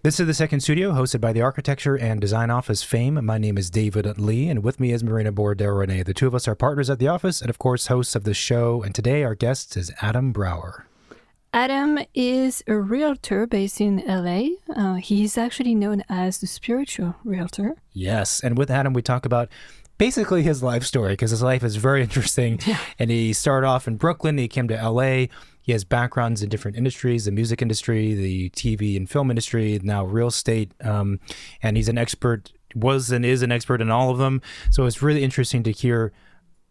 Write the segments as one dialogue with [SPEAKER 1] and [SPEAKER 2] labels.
[SPEAKER 1] This is The Second Studio, hosted by the Architecture and Design Office fame. My name is David Lee, and with me is Marina Bordelrene. The two of us are partners at the office and, of course, hosts of the show. And today our guest is Adam Brawer.
[SPEAKER 2] Adam is a realtor based in LA. He is actually known as the spiritual realtor.
[SPEAKER 1] Yes, and with Adam we talk about basically his life story, because his life is very interesting.
[SPEAKER 2] Yeah.
[SPEAKER 1] And he started off in Brooklyn, he came to LA. He has backgrounds in different industries, the music industry, the TV and film industry, now real estate. And he's an expert, was and is an expert in all of them. So it's really interesting to hear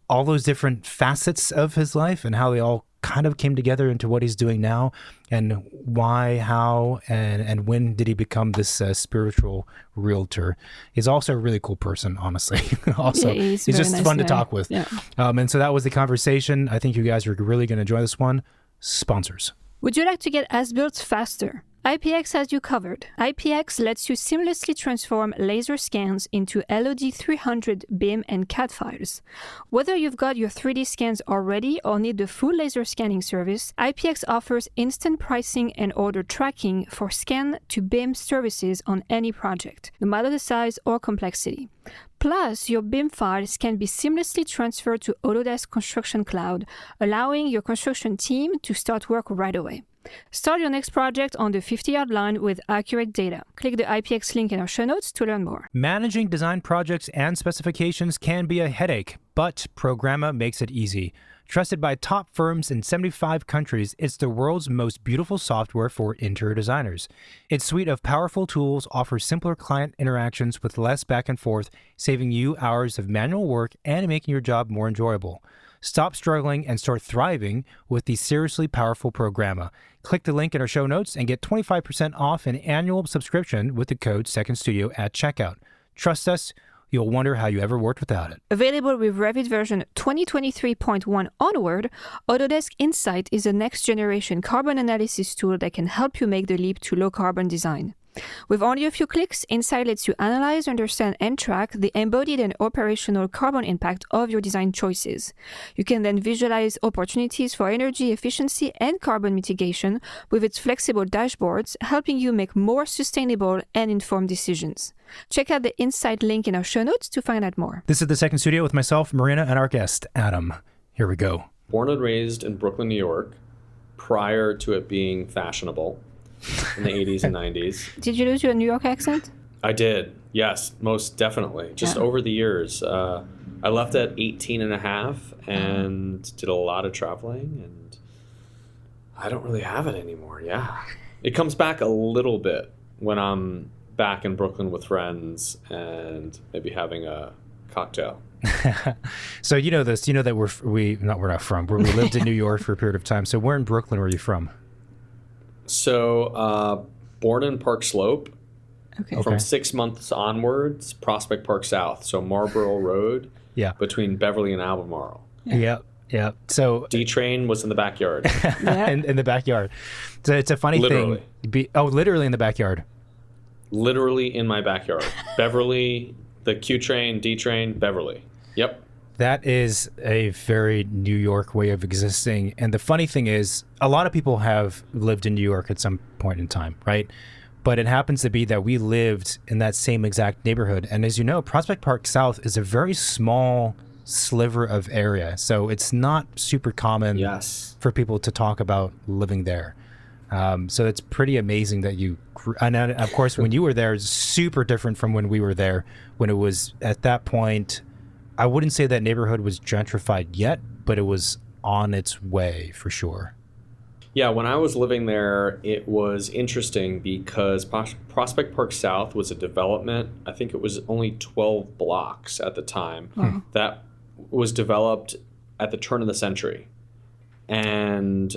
[SPEAKER 1] all those different facets of his life and how they all kind of came together into what he's doing now, and why, how, and when did he become this spiritual realtor. He's also a really cool person, honestly. Also,
[SPEAKER 2] yeah, he's
[SPEAKER 1] just
[SPEAKER 2] nice
[SPEAKER 1] fun
[SPEAKER 2] guy.
[SPEAKER 1] to talk with.
[SPEAKER 2] Yeah.
[SPEAKER 1] And so that was the conversation. I think you guys are really going to enjoy this one. Sponsors.
[SPEAKER 2] Would you like to get as-built faster? IPX has you covered. IPX lets you seamlessly transform laser scans into LOD 300 BIM and CAD files. Whether you've got your 3D scans already or need the full laser scanning service, IPX offers instant pricing and order tracking for scan to BIM services on any project, no matter the size or complexity. Plus, your BIM files can be seamlessly transferred to Autodesk Construction Cloud, allowing your construction team to start work right away. Start your next project on the 50-yard line with accurate data. Click the IPX link in our show notes to learn more.
[SPEAKER 1] Managing design projects and specifications can be a headache, but Programma makes it easy. Trusted by top firms in 75 countries, it's the world's most beautiful software for interior designers. Its suite of powerful tools offers simpler client interactions with less back and forth, saving you hours of manual work and making your job more enjoyable. Stop struggling and start thriving with the seriously powerful Programma. Click the link in our show notes and get 25% off an annual subscription with the code SecondStudio at checkout. Trust us, you'll wonder how you ever worked without it.
[SPEAKER 2] Available with Revit version 2023.1 onward, Autodesk Insight is a next-generation carbon analysis tool that can help you make the leap to low-carbon design. With only a few clicks, Insight lets you analyze, understand, and track the embodied and operational carbon impact of your design choices. You can then visualize opportunities for energy efficiency and carbon mitigation with its flexible dashboards, helping you make more sustainable and informed decisions. Check out the Insight link in our show notes to find out more.
[SPEAKER 1] This is The Second Studio with myself, Marina, and our guest, Adam. Here we go.
[SPEAKER 3] Born and raised in Brooklyn, New York, prior to it being fashionable in the 80s and 90s.
[SPEAKER 2] Did you lose your New York accent?
[SPEAKER 3] I did, yes, most definitely. Just over the years. I left at 18 and a half and did a lot of traveling, and I don't really have it anymore, yeah. It comes back a little bit when I'm back in Brooklyn with friends and maybe having a cocktail.
[SPEAKER 1] So you know this, you know that we're not from, we lived in New York for a period of time. So where in Brooklyn were you from?
[SPEAKER 3] So, born in Park Slope.
[SPEAKER 2] Okay.
[SPEAKER 3] From 6 months onwards, Prospect Park South. So Marlborough Road, between Beverly and Albemarle.
[SPEAKER 1] Yeah. So
[SPEAKER 3] D-Train was in the backyard.
[SPEAKER 1] in the backyard. So it's a funny
[SPEAKER 3] Literally.
[SPEAKER 1] thing. Literally in the backyard.
[SPEAKER 3] Literally in my backyard. Beverly, the Q-Train, D-Train, Beverly. Yep.
[SPEAKER 1] That is a very New York way of existing. And the funny thing is, a lot of people have lived in New York at some point in time, right? But it happens to be that we lived in that same exact neighborhood. And as you know, Prospect Park South is a very small sliver of area. So it's not super common for people to talk about living there. So it's pretty amazing that and of course, when you were there, it's super different from when we were there, when it was at that point. I wouldn't say that neighborhood was gentrified yet, but it was on its way for sure.
[SPEAKER 3] Yeah, when I was living there, it was interesting because Prospect Park South was a development. I think it was only 12 blocks at the time that was developed at the turn of the century. And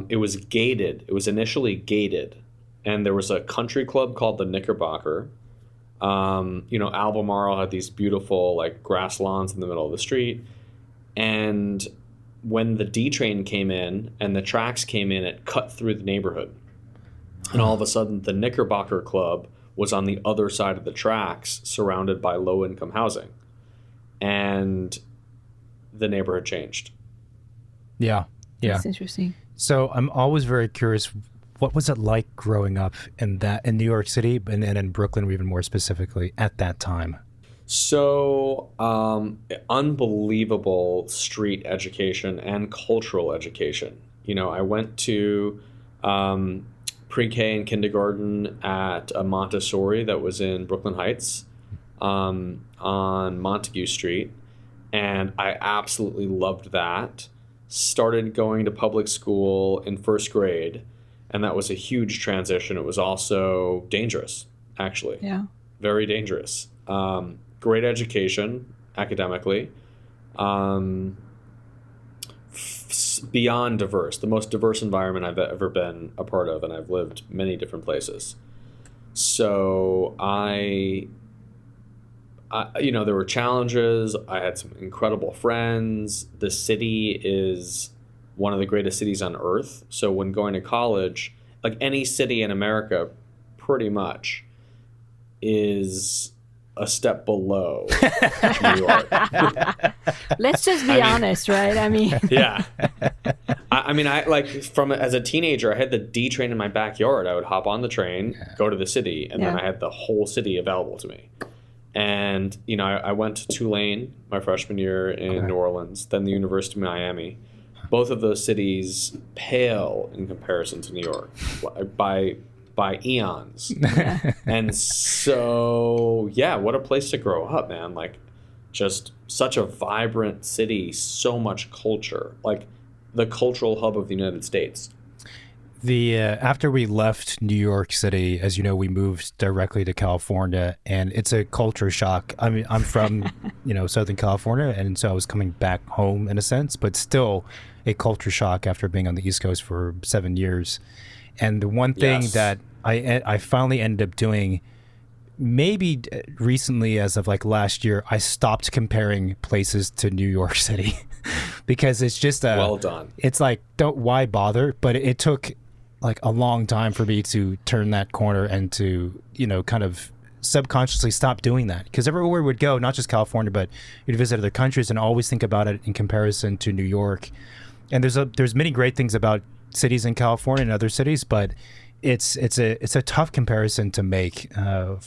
[SPEAKER 3] it was gated. It was initially gated. And there was a country club called the Knickerbocker. Albemarle had these beautiful grass lawns in the middle of the street. And when the D-Train came in and the tracks came in, it cut through the neighborhood. And all of a sudden, the Knickerbocker Club was on the other side of the tracks, surrounded by low-income housing. And the neighborhood changed.
[SPEAKER 1] Yeah.
[SPEAKER 2] That's interesting.
[SPEAKER 1] So I'm always very curious, what was it like growing up in New York City and in Brooklyn, even more specifically at that time?
[SPEAKER 3] So, unbelievable street education and cultural education. I went to pre-K and kindergarten at a Montessori that was in Brooklyn Heights on Montague Street, and I absolutely loved that. Started going to public school in first grade, and that was a huge transition. It was also dangerous, actually.
[SPEAKER 2] Yeah.
[SPEAKER 3] Very dangerous. Great education academically. Beyond diverse, the most diverse environment I've ever been a part of, and I've lived many different places. So there were challenges. I had some incredible friends. The city is one of the greatest cities on earth. So when going to college, like any city in America, pretty much is a step below New York.
[SPEAKER 2] Let's just be honest, right? I mean,
[SPEAKER 3] yeah. I like as a teenager, I had the D train in my backyard. I would hop on the train, go to the city, and then I had the whole city available to me. And, I went to Tulane my freshman year in New Orleans, then the University of Miami. Both of those cities pale in comparison to New York by eons. And so, what a place to grow up, man. Like, just such a vibrant city, so much culture, like the cultural hub of the United States.
[SPEAKER 1] After we left New York City, as you know, we moved directly to California, and it's a culture shock. I mean, I'm from, Southern California, and so I was coming back home in a sense, but still a culture shock after being on the East Coast for 7 years. And the one thing that I finally ended up doing, maybe recently as of like last year, I stopped comparing places to New York City because it's just
[SPEAKER 3] well done.
[SPEAKER 1] It's like, why bother? But it took like a long time for me to turn that corner and to, kind of subconsciously stop doing that. Because everywhere we'd go, not just California, but you'd visit other countries and always think about it in comparison to New York. And there's many great things about cities in California and other cities, but it's a tough comparison to make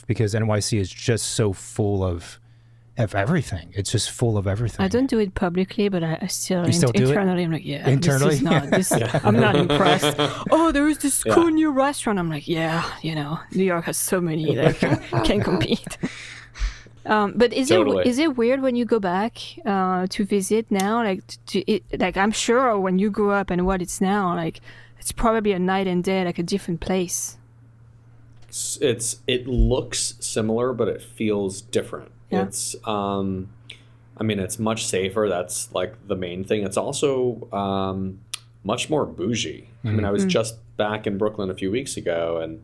[SPEAKER 1] because NYC is just so full of everything. It's just full of everything.
[SPEAKER 2] I don't do it publicly, but I still,
[SPEAKER 1] do
[SPEAKER 2] internally,
[SPEAKER 1] it?
[SPEAKER 2] I'm like,
[SPEAKER 1] internally?
[SPEAKER 2] I'm not impressed. Oh, there is this cool new restaurant. I'm like, New York has so many that can compete. But is it weird when you go back to visit now? Like, I'm sure when you grew up and what it's now, like, it's probably a night and day, like a different place.
[SPEAKER 3] It looks similar, but it feels different. Yeah. It's it's much safer. That's like the main thing. It's also much more bougie. Mm-hmm. I was just back in Brooklyn a few weeks ago, and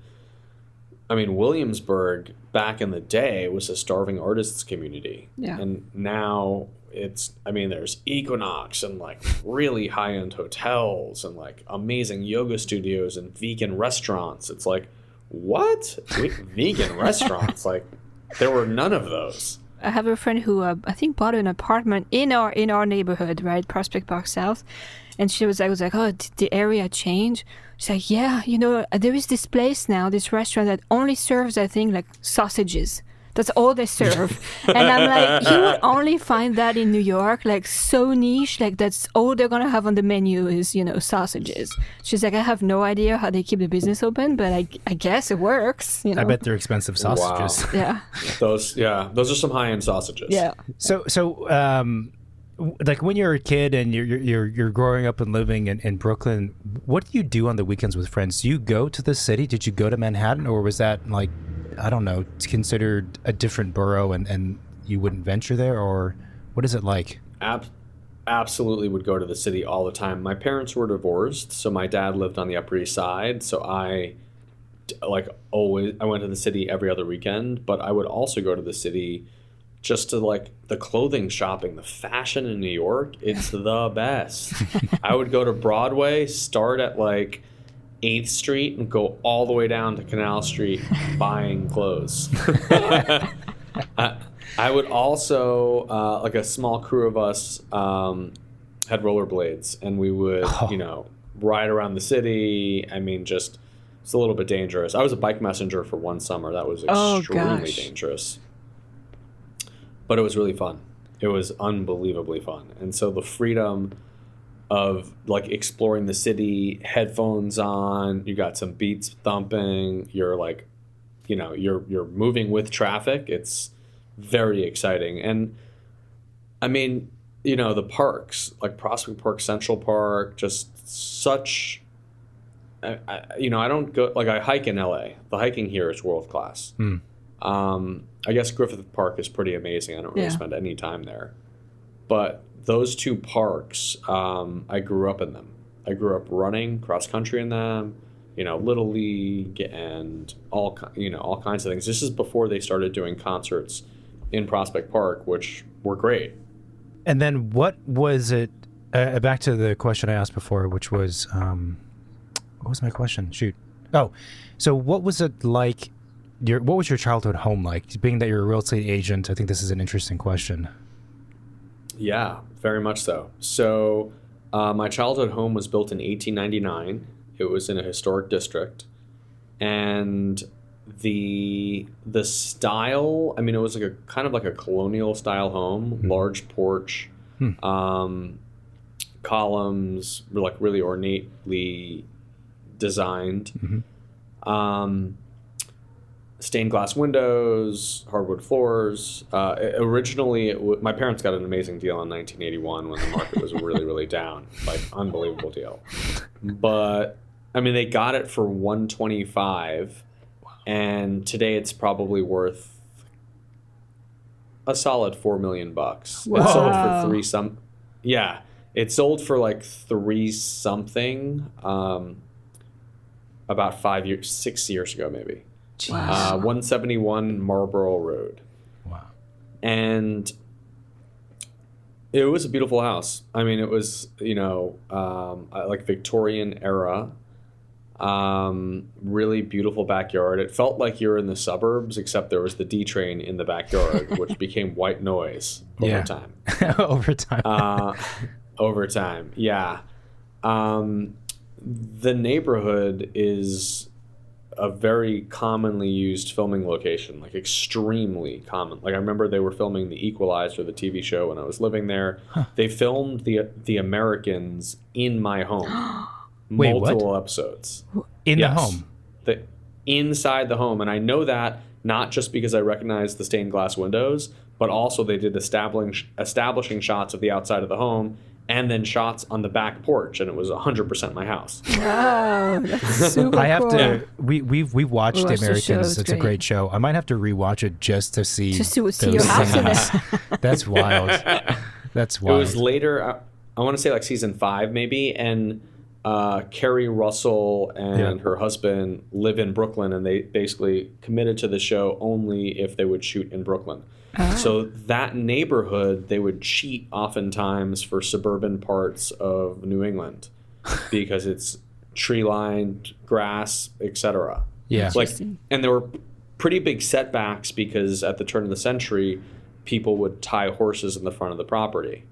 [SPEAKER 3] Williamsburg back in the day was a starving artists community. Yeah. And now there's Equinox and like really high-end hotels and like amazing yoga studios and vegan restaurants. It's like, what? Vegan restaurants? Like, there were none of those.
[SPEAKER 2] I have a friend who I think bought an apartment in our neighborhood, right, Prospect Park South, and I was like, oh, did the area change? She's like, yeah, there is this place now, this restaurant that only serves, I think, like sausages. That's all they serve. And I'm like, you would only find that in New York, like so niche, like that's all they're going to have on the menu is, sausages. She's like, I have no idea how they keep the business open, but I guess it works.
[SPEAKER 1] I bet they're expensive sausages.
[SPEAKER 2] Wow. Yeah.
[SPEAKER 3] Those are some high-end sausages.
[SPEAKER 2] Yeah.
[SPEAKER 1] So like when you're a kid and you're growing up and living in Brooklyn, what do you do on the weekends with friends? Do you go to the city? Did you go to Manhattan, or was that like, I don't know, considered a different borough and you wouldn't venture there, or what is it like?
[SPEAKER 3] Absolutely would go to the city all the time. My parents were divorced, so my dad lived on the Upper East Side, so I went to the city every other weekend, but I would also go to the city just to like the clothing shopping, the fashion in New York. It's the best. I would go to Broadway, start at like 8th Street and go all the way down to Canal Street buying clothes. I would also, like a small crew of us had rollerblades, and we would, ride around the city. Just It's a little bit dangerous. I was a bike messenger for one summer. That was extremely dangerous. But it was really fun. It was unbelievably fun. And so the freedom of like exploring the city, headphones on, you got some beats thumping, you're like, you know, you're moving with traffic. It's very exciting. And I mean, you know, the parks, like Prospect Park, Central Park, just such, you know, I don't go, like I hike in LA. The hiking here is world class. I guess Griffith Park is pretty amazing. I don't really spend any time there. But those two parks, I grew up in them. I grew up running cross country in them, you know, Little League and all kinds of things. This is before they started doing concerts in Prospect Park, which were great.
[SPEAKER 1] And then what was it, back to the question I asked before, which was, what was my question? Shoot. Oh, so what was it like, what was your childhood home like? Being that you're a real estate agent, I think this is an interesting question.
[SPEAKER 3] Yeah, very much so. So my childhood home was built in 1899. It was in a historic district. And the style, I mean, it was like a kind of like a colonial style home, large porch, columns, like really ornately designed, stained glass windows, hardwood floors. Originally, my parents got an amazing deal in 1981 when the market was really, really down, like unbelievable deal. But I mean, they got it for $125. And today it's probably worth a solid $4 million. Wow. It sold for three some. Yeah, it sold for like three something. About 6 years ago, maybe. Wow. 171 Marlborough Road.
[SPEAKER 1] Wow.
[SPEAKER 3] And it was a beautiful house. I mean, it was, you know, like Victorian era. Really beautiful backyard. It felt like you're in the suburbs, except there was the D train in the backyard, which became white noise over time. Over time, yeah. The neighborhood is a very commonly used filming location, like extremely common. Like I remember they were filming The Equalizer, the TV show, when I was living there. They filmed the Americans in my home.
[SPEAKER 1] Wait,
[SPEAKER 3] multiple
[SPEAKER 1] what?
[SPEAKER 3] episodes.
[SPEAKER 1] In the home?
[SPEAKER 3] Inside the home. And I know that not just because I recognize the stained glass windows, but also they did establishing shots of the outside of the home and then shots on the back porch, and it was 100% my house.
[SPEAKER 2] Wow, that's super
[SPEAKER 1] I have
[SPEAKER 2] cool.
[SPEAKER 1] to. We've watched The Americans. It's
[SPEAKER 2] great.
[SPEAKER 1] a great show. I might have to rewatch it just to see.
[SPEAKER 2] Just to see
[SPEAKER 1] those
[SPEAKER 2] your house in
[SPEAKER 1] scenes.
[SPEAKER 2] it.
[SPEAKER 1] That's wild. That's wild.
[SPEAKER 3] It was later. I want to say like season 5 maybe, and Carrie Russell and her husband live in Brooklyn, and they basically committed to the show only if they would shoot in Brooklyn. So that neighborhood, they would cheat oftentimes for suburban parts of New England because it's tree-lined, grass, etc.
[SPEAKER 1] Yeah.
[SPEAKER 3] Like, and there were pretty big setbacks because at the turn of the century, people would tie horses in the front of the property.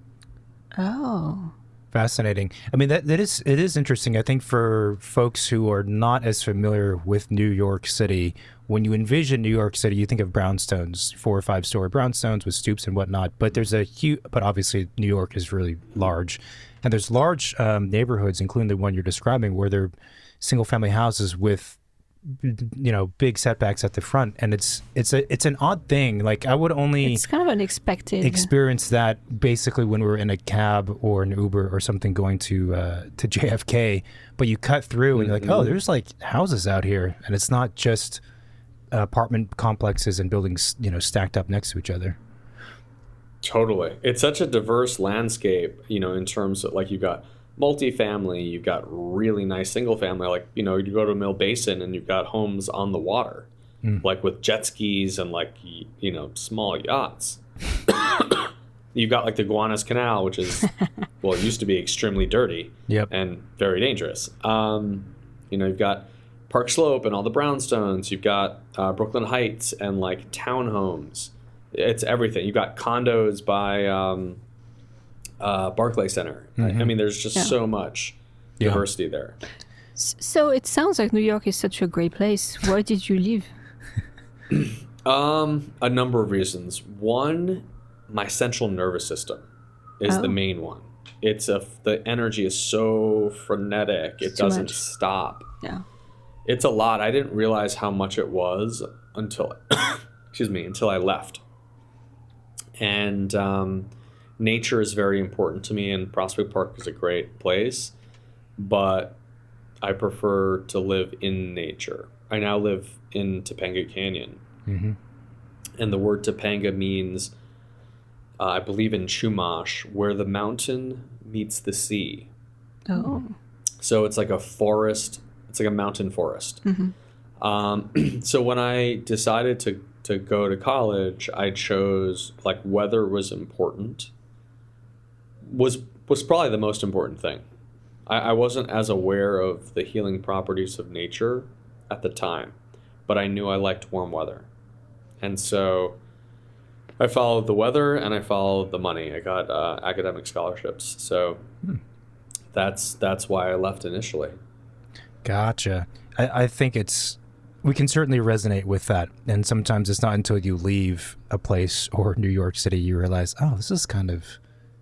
[SPEAKER 2] Oh.
[SPEAKER 1] Fascinating. I mean, it is interesting. I think for folks who are not as familiar with New York City, when you envision New York City, you think of brownstones, 4 or 5 story brownstones with stoops and whatnot. But there's but obviously New York is really large, and there's large neighborhoods, including the one you're describing, where they're single family houses with, you know, big setbacks at the front, and it's an odd thing. Like I would only
[SPEAKER 2] it's kind of unexpected
[SPEAKER 1] experience that basically when we're in a cab or an Uber or something going to JFK, but you cut through and you're like, oh, there's like houses out here, and it's not just apartment complexes and buildings, you know, stacked up next to each other.
[SPEAKER 3] Totally. It's such a diverse landscape, you know, in terms of like you've got multifamily, you've got really nice single family, like, you know, you go to Mill Basin and you've got homes on the water, like with jet skis and like, you know, small yachts. You've got like the Gowanus Canal, which is, well, it used to be extremely dirty and very dangerous. You know, you've got Park Slope and all the brownstones. You've got Brooklyn Heights and like townhomes. It's everything. You've got condos by Barclay Center. I mean, there's just so much diversity there.
[SPEAKER 2] So it sounds like New York is such a great place. Where did you live?
[SPEAKER 3] A number of reasons. One, my central nervous system is the main one. The energy is so frenetic. It doesn't stop.
[SPEAKER 2] Yeah.
[SPEAKER 3] It's a lot. I didn't realize how much it was until until I left. And nature is very important to me, and Prospect Park is a great place, but I prefer to live in nature. I now live in Topanga Canyon.
[SPEAKER 1] Mm-hmm.
[SPEAKER 3] And the word Topanga means, I believe in Chumash, where the mountain meets the sea.
[SPEAKER 2] Oh.
[SPEAKER 3] So it's like a forest. It's like a mountain forest.
[SPEAKER 2] Mm-hmm.
[SPEAKER 3] So when I decided to go to college, I chose, like, weather was important. Was probably the most important thing. I wasn't as aware of the healing properties of nature at the time, but I knew I liked warm weather. And so I followed the weather and I followed the money. I got academic scholarships. So that's why I left initially.
[SPEAKER 1] Gotcha. I think we can certainly resonate with that. And sometimes it's not until you leave a place or New York City you realize, oh, this is kind of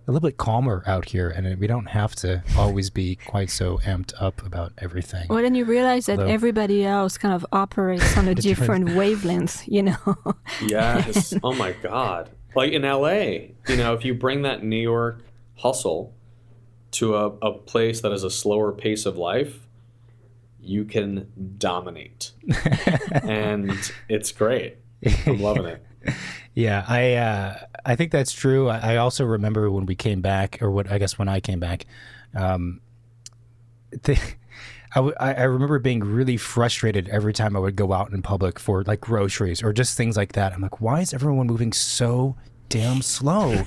[SPEAKER 1] a little bit calmer out here, and we don't have to always be quite so amped up about everything.
[SPEAKER 2] Well, then you realize that everybody else kind of operates on a different wavelength, you know?
[SPEAKER 3] Yes. Oh my God. Like in LA, if you bring that New York hustle to a place that has a slower pace of life, you can dominate. And it's great. I'm loving it.
[SPEAKER 1] Yeah, I think that's true. I also remember when we came back, or when I came back, I remember being really frustrated every time I would go out in public for, like, groceries or just things like that. I'm like, why is everyone moving so damn slow?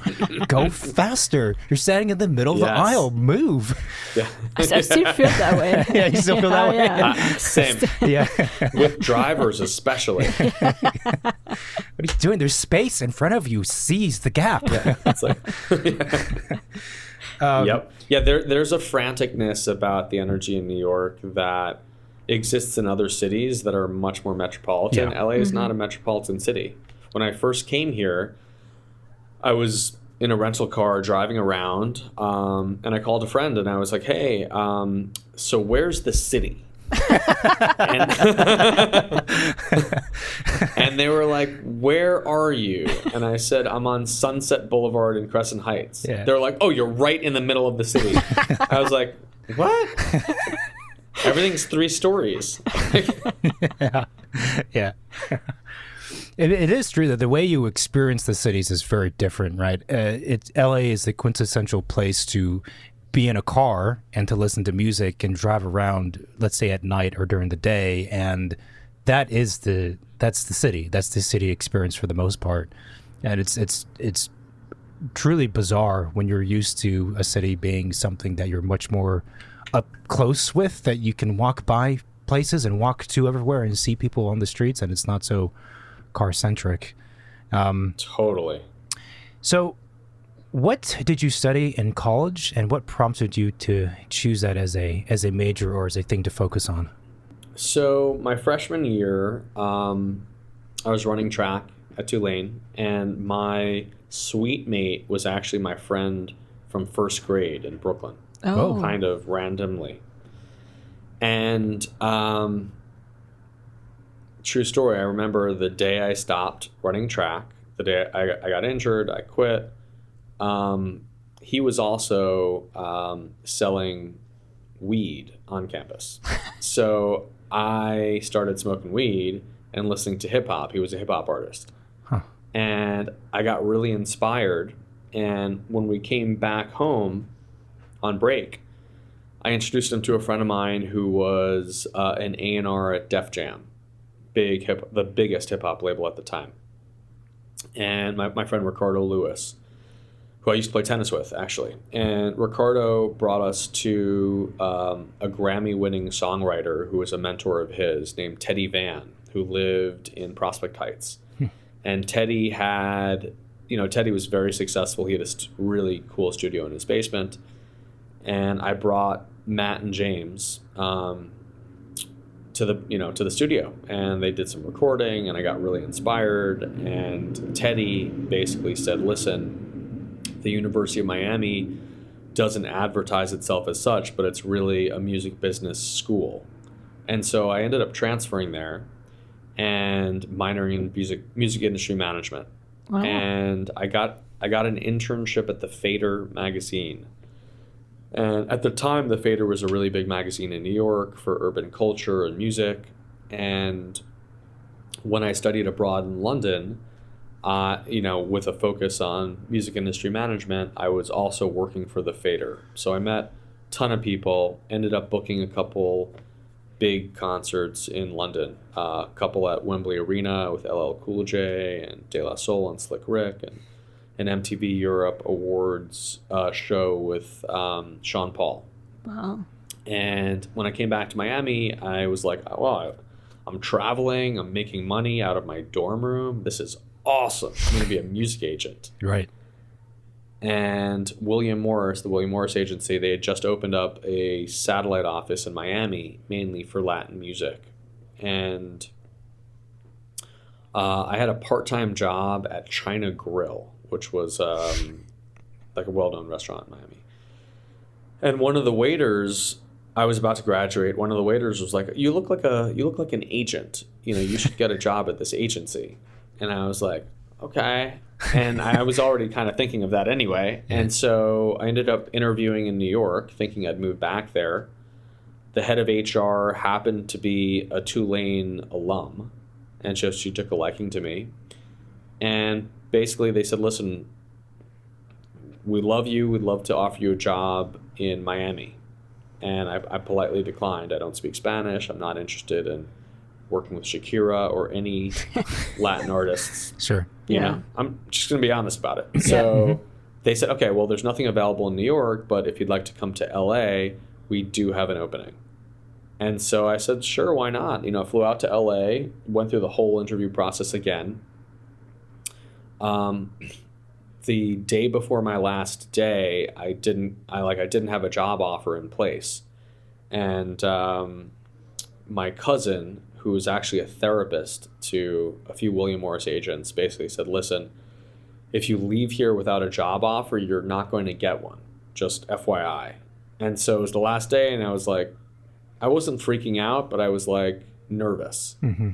[SPEAKER 1] Go faster. You're standing in the middle of the aisle. Move.
[SPEAKER 3] Yeah.
[SPEAKER 2] I still feel that way.
[SPEAKER 1] Yeah, you still feel that way?
[SPEAKER 2] Yeah.
[SPEAKER 3] Same.
[SPEAKER 1] Yeah.
[SPEAKER 3] With drivers especially.
[SPEAKER 1] What are you doing? There's space in front of you. Seize the gap.
[SPEAKER 3] Yeah. It's like, yep. Yeah, there's a franticness about the energy in New York that exists in other cities that are much more metropolitan.
[SPEAKER 1] Yeah.
[SPEAKER 3] LA is not a metropolitan city. When I first came here, I was in a rental car driving around, and I called a friend and I was like, hey, so where's the city? And they were like, where are you? And I said, I'm on Sunset Boulevard in Crescent Heights.
[SPEAKER 1] Yeah.
[SPEAKER 3] They're like, oh, you're right in the middle of the city. I was like, what? Everything's 3 stories.
[SPEAKER 1] Yeah. It is true that the way you experience the cities is very different, right? LA is the quintessential place to be in a car and to listen to music and drive around, let's say at night or during the day, and that's the city. That's the city experience for the most part, and it's truly bizarre when you're used to a city being something that you're much more up close with, that you can walk by places and walk to everywhere and see people on the streets, and it's not so car-centric.
[SPEAKER 3] Totally.
[SPEAKER 1] So what did you study in college, and what prompted you to choose that as a major or as a thing to focus on?
[SPEAKER 3] So my freshman year, I was running track at Tulane, and my suite mate was actually my friend from first grade in Brooklyn.
[SPEAKER 2] Oh.
[SPEAKER 3] Kind of randomly. And true story, I remember the day I stopped running track, the day I got injured, I quit. He was also selling weed on campus. So I started smoking weed and listening to hip hop. He was a hip hop artist.
[SPEAKER 1] Huh.
[SPEAKER 3] And I got really inspired. And when we came back home on break, I introduced him to a friend of mine who was an A&R at Def Jam, the biggest hip hop label at the time. And my friend Ricardo Lewis, who I used to play tennis with, actually. And Ricardo brought us to a Grammy-winning songwriter who was a mentor of his named Teddy Van, who lived in Prospect Heights. And Teddy was very successful. He had a really cool studio in his basement. And I brought Matt and James to the studio, and they did some recording, and I got really inspired. And Teddy basically said, listen, the University of Miami doesn't advertise itself as such, but it's really a music business school. And so I ended up transferring there and minoring in music industry management.
[SPEAKER 2] Wow.
[SPEAKER 3] And I got an internship at the Fader magazine. And at the time, the Fader was a really big magazine in New York for urban culture and music. And when I studied abroad in London, with a focus on music industry management, I was also working for the Fader. So I met a ton of people, ended up booking a couple big concerts in London, a couple at Wembley Arena with LL Cool J and De La Soul and Slick Rick, and an MTV Europe Awards show with Sean Paul.
[SPEAKER 2] Wow.
[SPEAKER 3] And when I came back to Miami, I was like, wow, I'm traveling, I'm making money out of my dorm room. This is awesome. I'm going to be a music agent.
[SPEAKER 1] Right.
[SPEAKER 3] And William Morris, the William Morris Agency, they had just opened up a satellite office in Miami, mainly for Latin music. And I had a part-time job at China Grill, which was like a well-known restaurant in Miami. And one of the waiters, I was about to graduate, one of the waiters was like, you look like an agent. You should get a job at this agency. And I was like, okay. And I was already kind of thinking of that anyway. And so I ended up interviewing in New York, thinking I'd move back there. The head of HR happened to be a Tulane alum, and she took a liking to me. And basically they said, listen, we love you. We'd love to offer you a job in Miami. And I politely declined. I don't speak Spanish. I'm not interested in working with Shakira or any Latin artists.
[SPEAKER 1] Sure.
[SPEAKER 3] You know, I'm just going to be honest about it. So they said, okay, well, there's nothing available in New York, but if you'd like to come to LA, we do have an opening. And so I said, sure, why not? I flew out to LA, went through the whole interview process again. The day before my last day, I didn't have a job offer in place. And my cousin, who was actually a therapist to a few William Morris agents, basically said, listen, if you leave here without a job offer, you're not going to get one. Just FYI. And so it was the last day, and I was like, I wasn't freaking out, but I was like nervous. Mm-hmm.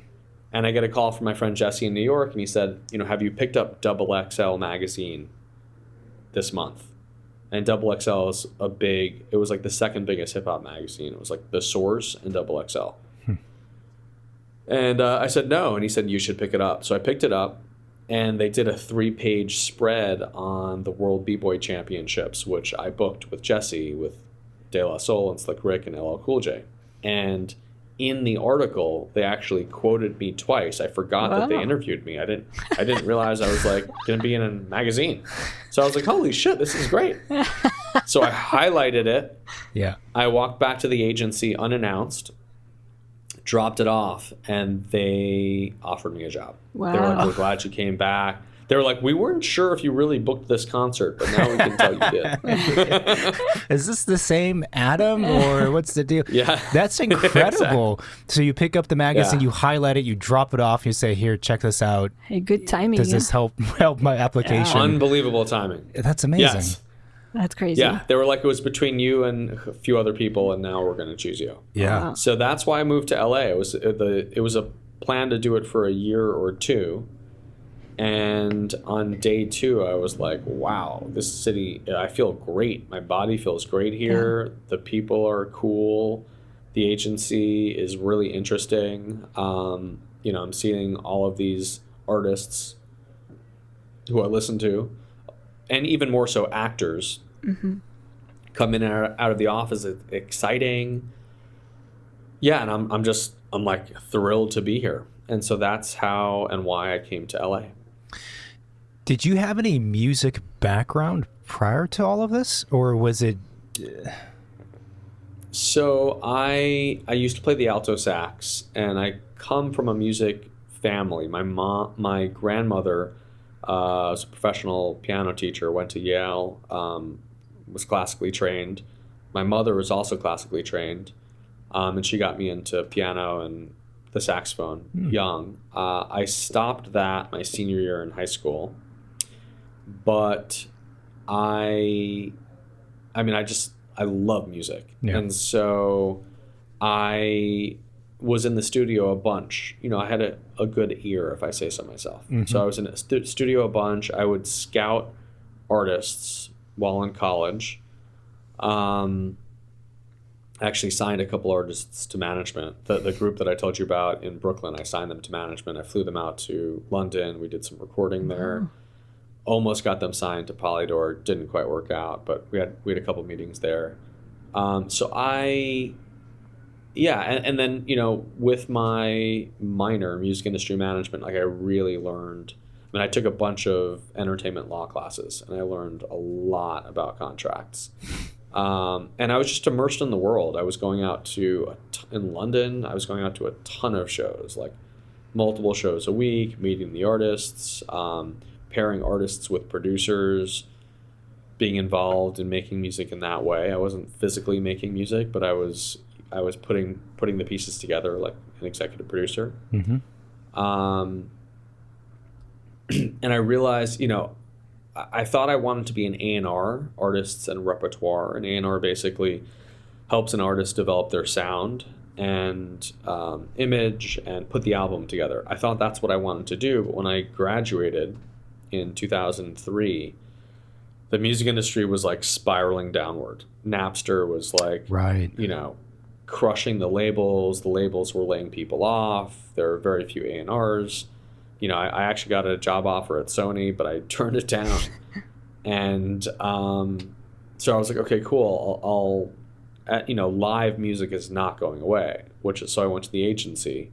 [SPEAKER 3] And I get a call from my friend Jesse in New York, and he said, have you picked up XXL magazine this month? And XXL is it was like the second biggest hip hop magazine. It was like The Source and XXL. And I said no, and he said, you should pick it up. So I picked it up, and they did a 3-page spread on the World B-Boy Championships, which I booked with Jesse, with De La Soul and Slick Rick and LL Cool J. And in the article, they actually quoted me twice. I forgot that they interviewed me. I didn't realize I was like going to be in a magazine. So I was like, holy shit, this is great. So I highlighted it.
[SPEAKER 1] Yeah.
[SPEAKER 3] I walked back to the agency unannounced, dropped it off, and they offered me a job.
[SPEAKER 2] Wow.
[SPEAKER 3] They were like, we're glad you came back. They were like, we weren't sure if you really booked this concert, but now we can tell you did.
[SPEAKER 1] Is this the same Adam, or what's the deal?
[SPEAKER 3] Yeah.
[SPEAKER 1] That's incredible.
[SPEAKER 3] Exactly.
[SPEAKER 1] So you pick up the magazine, you highlight it, you drop it off, you say, here, check this out.
[SPEAKER 2] Hey, good timing.
[SPEAKER 1] Does this help my application?
[SPEAKER 3] Unbelievable timing.
[SPEAKER 1] That's amazing.
[SPEAKER 3] Yes.
[SPEAKER 2] That's crazy.
[SPEAKER 3] Yeah, they were like, it was between you and a few other people, and now we're going to choose you.
[SPEAKER 1] Yeah.
[SPEAKER 2] Wow.
[SPEAKER 3] So that's why I moved to LA. It was a plan to do it for a year or two. And on day 2, I was like, wow, this city, I feel great. My body feels great here. Yeah. The people are cool. The agency is really interesting. I'm seeing all of these artists who I listen to, and even more so actors, come in and out of the office. It's exciting. Yeah, and I'm like thrilled to be here. And so that's how and why I came to LA.
[SPEAKER 1] Did you have any music background prior to all of this, or was it?
[SPEAKER 3] So I used to play the alto sax, and I come from a music family. My grandmother was a professional piano teacher, went to Yale, was classically trained, my mother was also classically trained, and she got me into piano and the saxophone young. I stopped that my senior year in high school, but I love music.
[SPEAKER 1] Yeah.
[SPEAKER 3] And so I was in the studio a bunch. I had a good ear, if I say so myself. So I was in a studio a bunch. I would scout artists while in college. Actually signed a couple artists to management. The group that I told you about in Brooklyn, I signed them to management. I flew them out to London. We did some recording there. Almost got them signed to Polydor. Didn't quite work out, but we had a couple meetings there. And then, with my minor, music industry management, like I really learned. I took a bunch of entertainment law classes, and I learned a lot about contracts. And I was just immersed in the world. I was going out in London, I was going out to a ton of shows, like multiple shows a week, meeting the artists, pairing artists with producers, being involved in making music in that way. I wasn't physically making music, but I was putting the pieces together like an executive producer. And I realized, I thought I wanted to be an A&R, artists and repertoire. And A&R basically helps an artist develop their sound and image and put the album together. I thought that's what I wanted to do. But when I graduated in 2003, the music industry was like spiraling downward. Napster was like, crushing the labels. The labels were laying people off. There were very few A&Rs. I actually got a job offer at Sony, but I turned it down. And so I was like, okay, cool. Live music is not going away, so I went to the agency.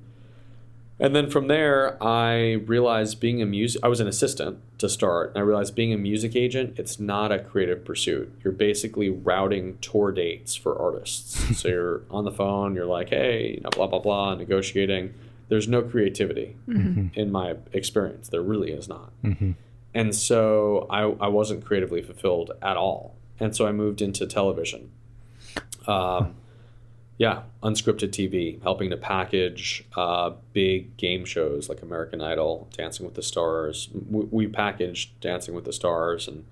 [SPEAKER 3] And then from there, I realized I was an assistant to start, and I realized being a music agent, it's not a creative pursuit. You're basically routing tour dates for artists. So you're on the phone, you're like, hey, blah, blah, blah, negotiating. There's no creativity in my experience. There really is not. And so I wasn't creatively fulfilled at all. And so I moved into television. Unscripted TV, helping to package big game shows like American Idol, Dancing with the Stars. We packaged Dancing with the Stars. And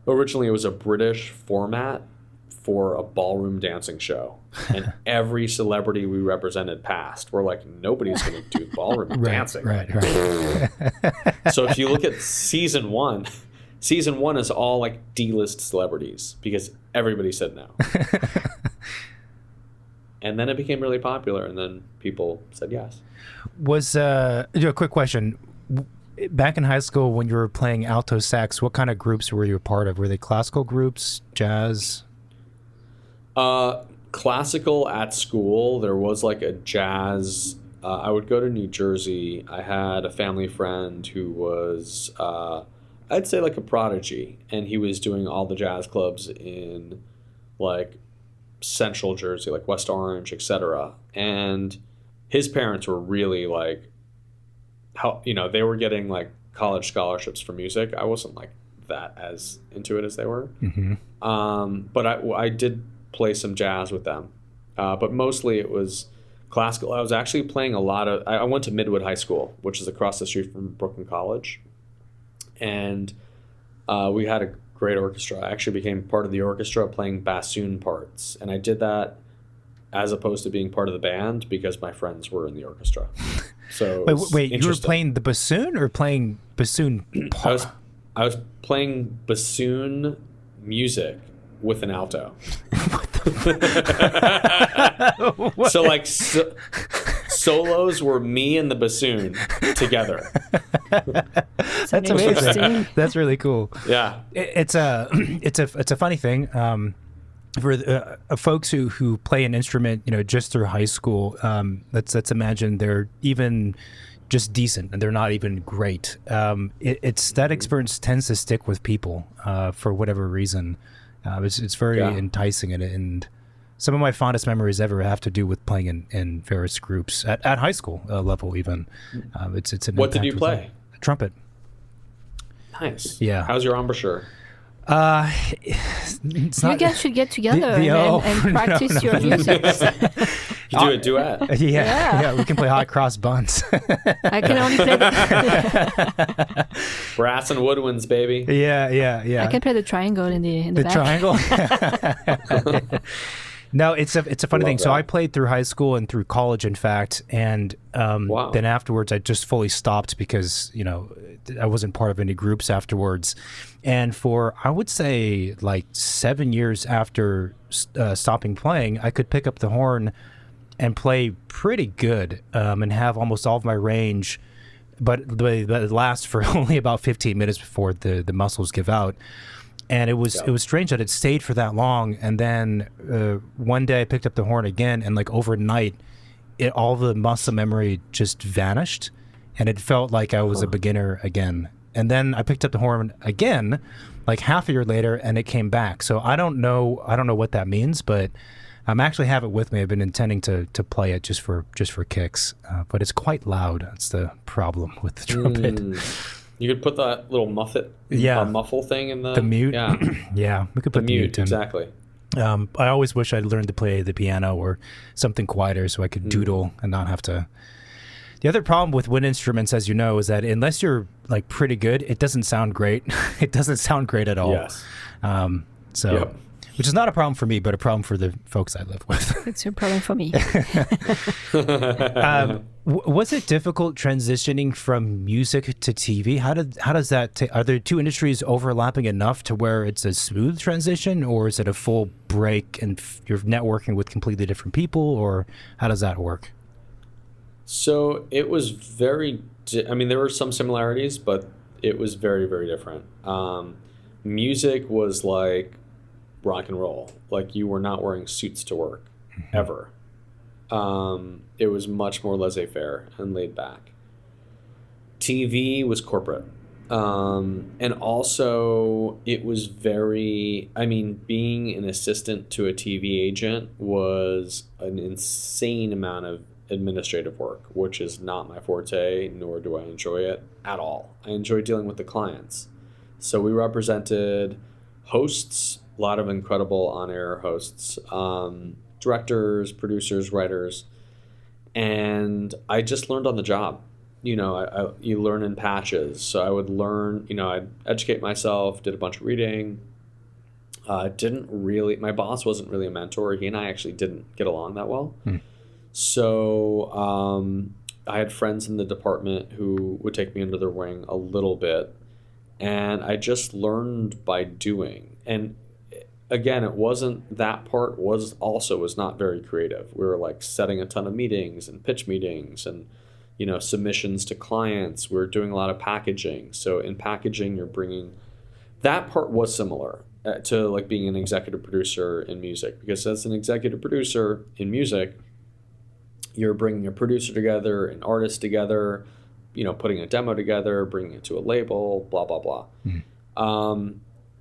[SPEAKER 3] originally it was a British format for a ballroom dancing show, and every celebrity we represented passed. We're like, nobody's going to do ballroom dancing. Right. So if you look at season one is all like D-list celebrities because everybody said no. And then it became really popular, and then people said yes.
[SPEAKER 1] Was a quick question. Back in high school, when you were playing alto sax, what kind of groups were you a part of? Were they classical groups, jazz?
[SPEAKER 3] Classical at school. There was like a jazz. I would go to New Jersey. I had a family friend who was, I'd say like a prodigy, and he was doing all the jazz clubs in like central Jersey, like West Orange, etc. And his parents were really like, they were getting like college scholarships for music. I wasn't like that as into it as they were. But I did play some jazz with them, but mostly it was classical. I was actually playing I went to Midwood High School, which is across the street from Brooklyn College, and we had a great orchestra. I actually became part of the orchestra playing bassoon parts, and I did that as opposed to being part of the band because my friends were in the orchestra. So
[SPEAKER 1] wait, you were playing the bassoon or playing bassoon parts?
[SPEAKER 3] I was playing bassoon music with an alto. So like solos were me and the bassoon together.
[SPEAKER 1] That's amazing. That's really cool.
[SPEAKER 3] Yeah,
[SPEAKER 1] it's a funny thing. For folks who play an instrument, just through high school, let's imagine they're even just decent and they're not even great. It's that experience tends to stick with people for whatever reason. It's very enticing, and some of my fondest memories ever have to do with playing in various groups at high school level even. It's an
[SPEAKER 3] What did you play?
[SPEAKER 1] Trumpet.
[SPEAKER 3] Nice.
[SPEAKER 1] Yeah.
[SPEAKER 3] How's your embouchure?
[SPEAKER 1] it's
[SPEAKER 2] You
[SPEAKER 1] not.
[SPEAKER 2] guys should get together and practice
[SPEAKER 1] no.
[SPEAKER 2] your music.
[SPEAKER 3] You do a duet.
[SPEAKER 1] Yeah, we can play hot cross buns.
[SPEAKER 2] I can only play the,
[SPEAKER 3] Brass and woodwinds, baby.
[SPEAKER 1] Yeah.
[SPEAKER 2] I can play the triangle in the
[SPEAKER 1] The
[SPEAKER 2] back.
[SPEAKER 1] triangle. No, it's a funny thing.
[SPEAKER 3] Love
[SPEAKER 1] So
[SPEAKER 3] that.
[SPEAKER 1] I played through high school and through college, in fact, and
[SPEAKER 3] Wow.
[SPEAKER 1] then afterwards I just fully stopped because I wasn't part of any groups afterwards. And for I would say like 7 years after stopping playing, I could pick up the horn and play pretty good and have almost all of my range, but it lasts for only about 15 minutes before the muscles give out. And it was strange that it stayed for that long. And then one day I picked up the horn again, and like overnight, all the muscle memory just vanished, and it felt like I was a beginner again. And then I picked up the horn again, like half a year later, and it came back. So I don't know what that means, but I actually have it with me. I've been intending to play it just for kicks, but it's quite loud. That's the problem with the trumpet.
[SPEAKER 3] You could put that little muffle thing in the
[SPEAKER 1] mute.
[SPEAKER 3] Yeah,
[SPEAKER 1] Yeah, we could put the mute in.
[SPEAKER 3] exactly.
[SPEAKER 1] I always wish I'd learned to play the piano or something quieter so I could doodle and not have to. The other problem with wind instruments, as you know, is that unless you're like pretty good, it doesn't sound great. It doesn't sound great at all.
[SPEAKER 3] Yes.
[SPEAKER 1] So, which is not a problem for me, but a problem for the folks I live with.
[SPEAKER 2] It's a problem for me.
[SPEAKER 1] Was it difficult transitioning from music to TV? How does that are there two industries overlapping enough to where it's a smooth transition, or is it a full break and you're networking with completely different people, or how does that work?
[SPEAKER 3] So it was there were some similarities, but it was very, very different. Music was like rock and roll. Like, you were not wearing suits to work, ever. It was much more laissez-faire and laid back. TV was corporate. And also it was being an assistant to a TV agent was an insane amount of administrative work, which is not my forte, nor do I enjoy it at all. I enjoy dealing with the clients. So we represented hosts, a lot of incredible on-air hosts, directors, producers, writers, and I just learned on the job. You learn in patches. So I would learn, I'd educate myself, did a bunch of reading. My boss wasn't really a mentor. He and I actually didn't get along that well. So I had friends in the department who would take me under their wing a little bit, and I just learned by doing. And again, that part was not very creative. We were like setting a ton of meetings and pitch meetings and, submissions to clients. We were doing a lot of packaging. So in packaging, that part was similar to like being an executive producer in music, because as an executive producer in music, you're bringing a producer together, an artist together, putting a demo together, bringing it to a label, blah, blah, blah.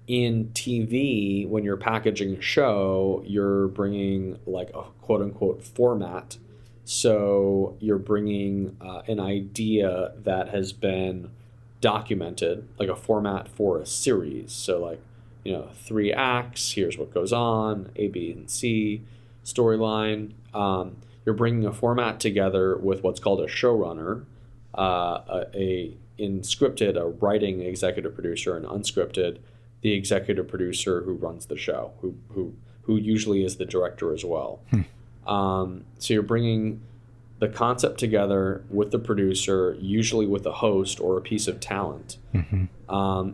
[SPEAKER 3] In TV, when you're packaging a show, you're bringing like a quote unquote format. So you're bringing an idea that has been documented, like a format for a series. So like, 3 acts, here's what goes on, A, B, and C, storyline. You're bringing a format together with what's called a showrunner, in scripted, a writing executive producer, and unscripted, the executive producer who runs the show, who usually is the director as well. So you're bringing the concept together with the producer, usually with a host or a piece of talent, and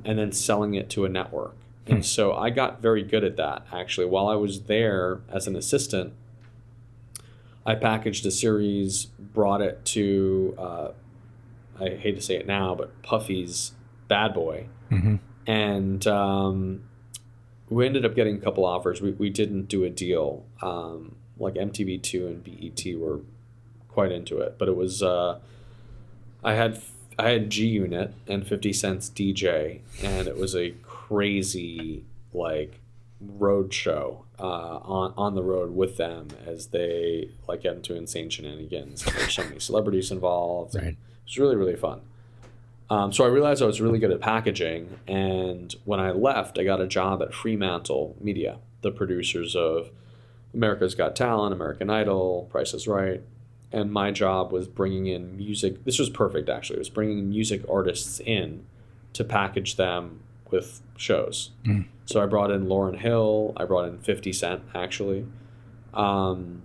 [SPEAKER 3] then selling it to a network. And so I got very good at that, actually. While I was there as an assistant, I packaged a series, brought it to, I hate to say it now, but Puffy's Bad Boy. And we ended up getting a couple offers. We didn't do a deal. Like MTV2 and BET were quite into it. But it was, I had G Unit and 50 Cent's DJ, and it was a crazy, like, road show on the road with them as they like get into insane shenanigans. There's so many celebrities involved.
[SPEAKER 1] Right.
[SPEAKER 3] It's really, really fun. So I realized I was really good at packaging, and when I left, I got a job at Fremantle Media, the producers of America's Got Talent, American Idol, Price is Right. And my job was bringing in music. This was perfect, actually. It was bringing music artists in to package them with shows. So I brought in Lauryn Hill. I brought in 50 Cent, actually. Who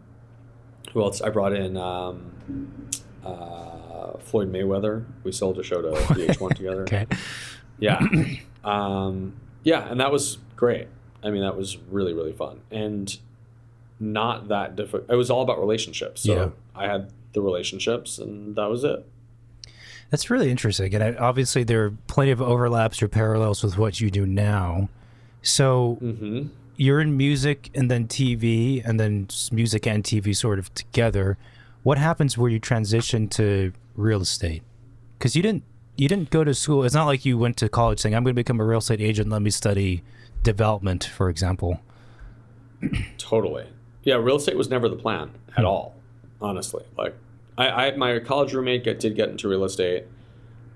[SPEAKER 3] else? I brought in Floyd Mayweather. We sold a show to VH1 together.
[SPEAKER 1] Okay.
[SPEAKER 3] Yeah. Yeah, and that was great. I mean, that was really, really fun. And not that difficult. It was all about relationships. So I had the relationships, and that was it.
[SPEAKER 1] That's really interesting. And obviously, there are plenty of overlaps or parallels with what you do now. So you're in music and then TV, and then music and TV sort of together. What happens where you transition to real estate? Because you didn't go to school. It's not like you went to college saying, I'm going to become a real estate agent. Let me study development, for example.
[SPEAKER 3] Totally. Yeah, real estate was never the plan at all, honestly. Like, my college roommate did get into real estate.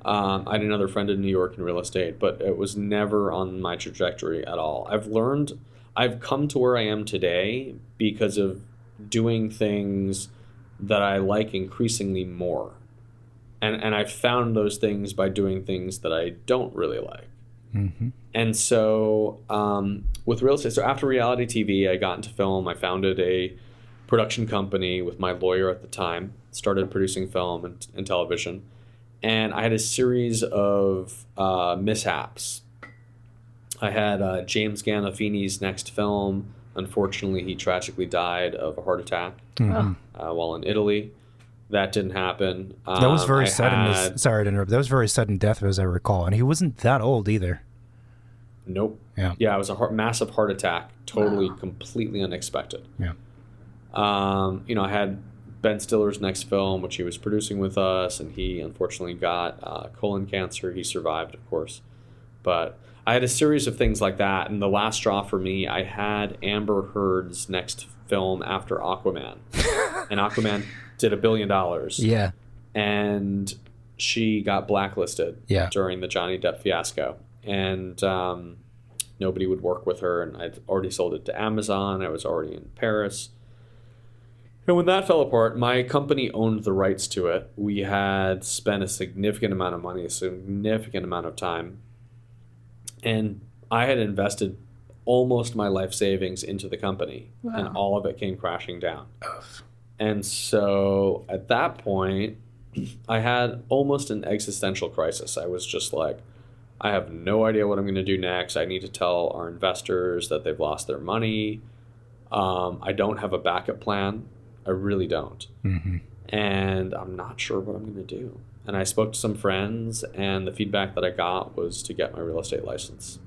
[SPEAKER 3] I had another friend in New York in real estate, but it was never on my trajectory at all. I've come to where I am today because of doing things that I like increasingly more. And I've found those things by doing things that I don't really like. And so with real estate, so after reality TV, I got into film. I founded a production company with my lawyer at the time, started producing film and television. And I had a series of mishaps. I had James Gandolfini's next film. Unfortunately, he tragically died of a heart attack while in Italy. That didn't happen.
[SPEAKER 1] That was very sudden. Sorry to interrupt. That was very sudden death, as I recall. And he wasn't that old either.
[SPEAKER 3] Nope.
[SPEAKER 1] Yeah.
[SPEAKER 3] Yeah, it was a massive heart attack. Totally, completely unexpected.
[SPEAKER 1] Yeah.
[SPEAKER 3] I had Ben Stiller's next film, which he was producing with us, and he unfortunately got colon cancer. He survived, of course. But I had a series of things like that. And the last straw for me, I had Amber Heard's next film after Aquaman. And Aquaman did $1 billion.
[SPEAKER 1] Yeah.
[SPEAKER 3] And she got blacklisted during the Johnny Depp fiasco. And nobody would work with her. And I'd already sold it to Amazon. I was already in Paris. And when that fell apart, my company owned the rights to it. We had spent a significant amount of money, a significant amount of time. And I had invested almost my life savings into the company. Wow. And all of it came crashing down. And so at that point, I had almost an existential crisis. I was just like, I have no idea what I'm going to do next. I need to tell our investors that they've lost their money. I don't have a backup plan. I really don't. And I'm not sure what I'm going to do. And I spoke to some friends, and the feedback that I got was to get my real estate license.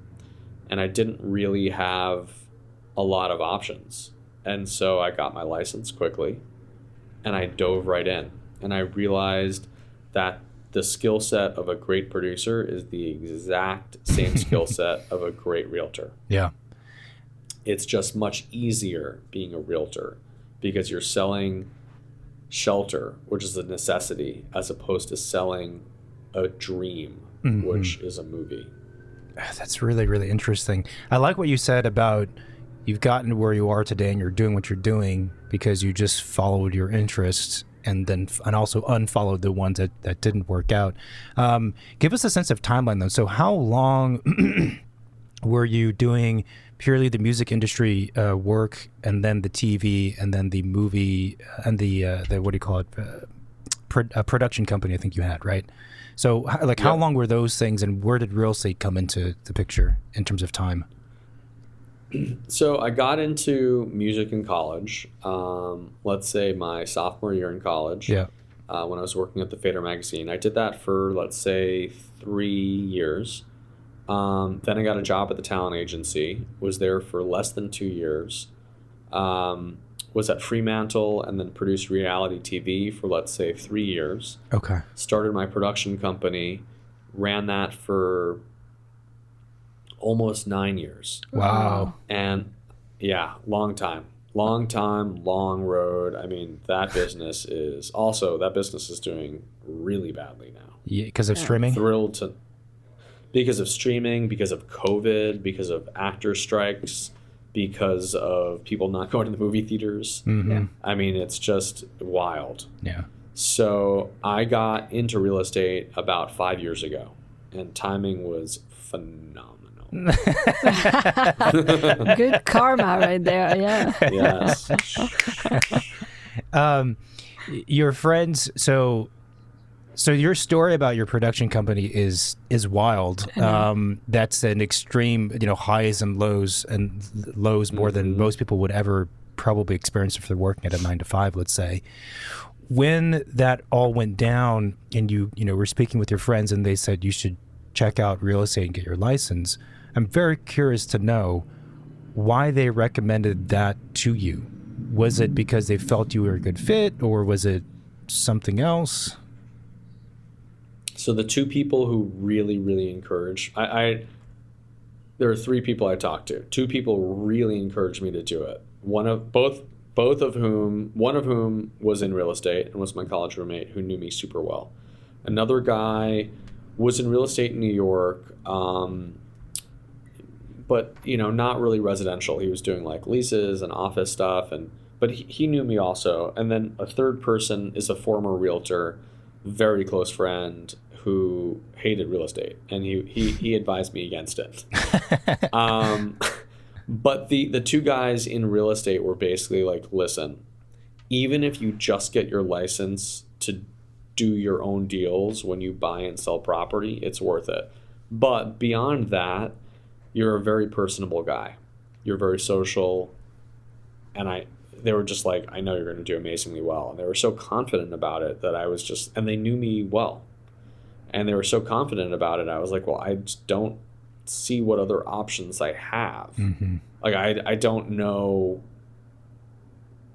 [SPEAKER 3] And I didn't really have a lot of options. And so I got my license quickly, and I dove right in. And I realized that the skill set of a great producer is the exact same skill set of a great realtor.
[SPEAKER 1] Yeah.
[SPEAKER 3] It's just much easier being a realtor because you're selling shelter, which is a necessity, as opposed to selling a dream, which is a movie.
[SPEAKER 1] That's really, really interesting. I like what you said about you've gotten where you are today and you're doing what you're doing because you just followed your interests and also unfollowed the ones that didn't work out. Give us a sense of timeline though. So how long were you doing purely the music industry work, and then the TV, and then the movie, and the what do you call it, production company I think you had, right? So how long were those things, and where did real estate come into the picture in terms of time?
[SPEAKER 3] So I got into music in college, let's say my sophomore year in college, when I was working at the Fader magazine. I did that for, let's say, 3 years. Then I got a job at the talent agency, was there for less than 2 years, was at Fremantle, and then produced reality TV for, let's say, 3 years.
[SPEAKER 1] Okay.
[SPEAKER 3] Started my production company, ran that for almost 9 years.
[SPEAKER 1] Wow.
[SPEAKER 3] And yeah, long time. Long time, long road. I mean, that business is doing really badly now.
[SPEAKER 1] Yeah, because of streaming?
[SPEAKER 3] Thrilled to, because of streaming, because of COVID, because of actor strikes, because of people not going to the movie theaters.
[SPEAKER 1] Mm-hmm.
[SPEAKER 3] I mean, it's just wild.
[SPEAKER 1] Yeah.
[SPEAKER 3] So I got into real estate about 5 years ago, and timing was phenomenal.
[SPEAKER 2] Good karma right there. Yeah.
[SPEAKER 3] Yes.
[SPEAKER 1] Your friends. So your story about your production company is wild. That's an extreme, highs and lows more than most people would ever probably experience if they're working at a 9 to 5, let's say. When that all went down and you were speaking with your friends and they said you should check out real estate and get your license, I'm very curious to know why they recommended that to you. Was it because they felt you were a good fit, or was it something else?
[SPEAKER 3] So the two people who really, really encouraged, there are three people I talked to. Two people really encouraged me to do it. One of whom was in real estate and was my college roommate who knew me super well. Another guy was in real estate in New York, but not really residential. He was doing like leases and office stuff, but he knew me also. And then a third person is a former realtor, very close friend who hated real estate, and he advised me against it. But the two guys in real estate were basically like, listen, even if you just get your license to do your own deals when you buy and sell property, it's worth it. But beyond that, you're a very personable guy. You're very social. And they were just like, I know you're going to do amazingly well. And they were so confident about it that I was just, and they knew me well. And they were so confident about it. I was like, well, I just don't see what other options I have.
[SPEAKER 1] Mm-hmm.
[SPEAKER 3] Like, I don't know.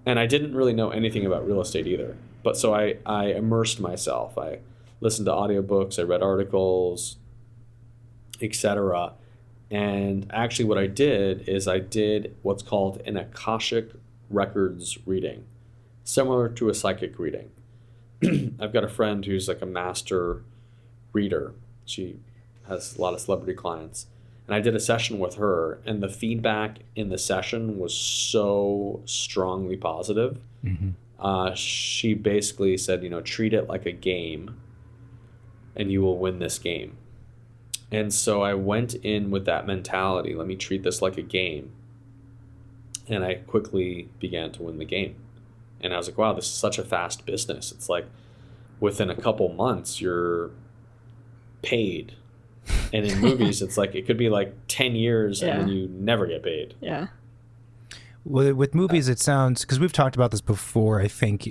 [SPEAKER 3] And I didn't really know anything about real estate either. But so I immersed myself. I listened to audiobooks, I read articles, etc. And actually what I did is I did what's called an Akashic Records reading, similar to a psychic reading. I've got a friend who's like a master reader. She has a lot of celebrity clients. And I did a session with her, and the feedback in the session was so strongly positive.
[SPEAKER 1] Mm-hmm.
[SPEAKER 3] She basically said, treat it like a game, and you will win this game. And so I went in with that mentality, let me treat this like a game. And I quickly began to win the game. And I was like, wow, this is such a fast business. It's like within a couple months, you're paid. And in movies, it's like it could be like 10 years and then you never get paid.
[SPEAKER 2] Yeah.
[SPEAKER 1] Well, with movies, it sounds, because we've talked about this before, I think,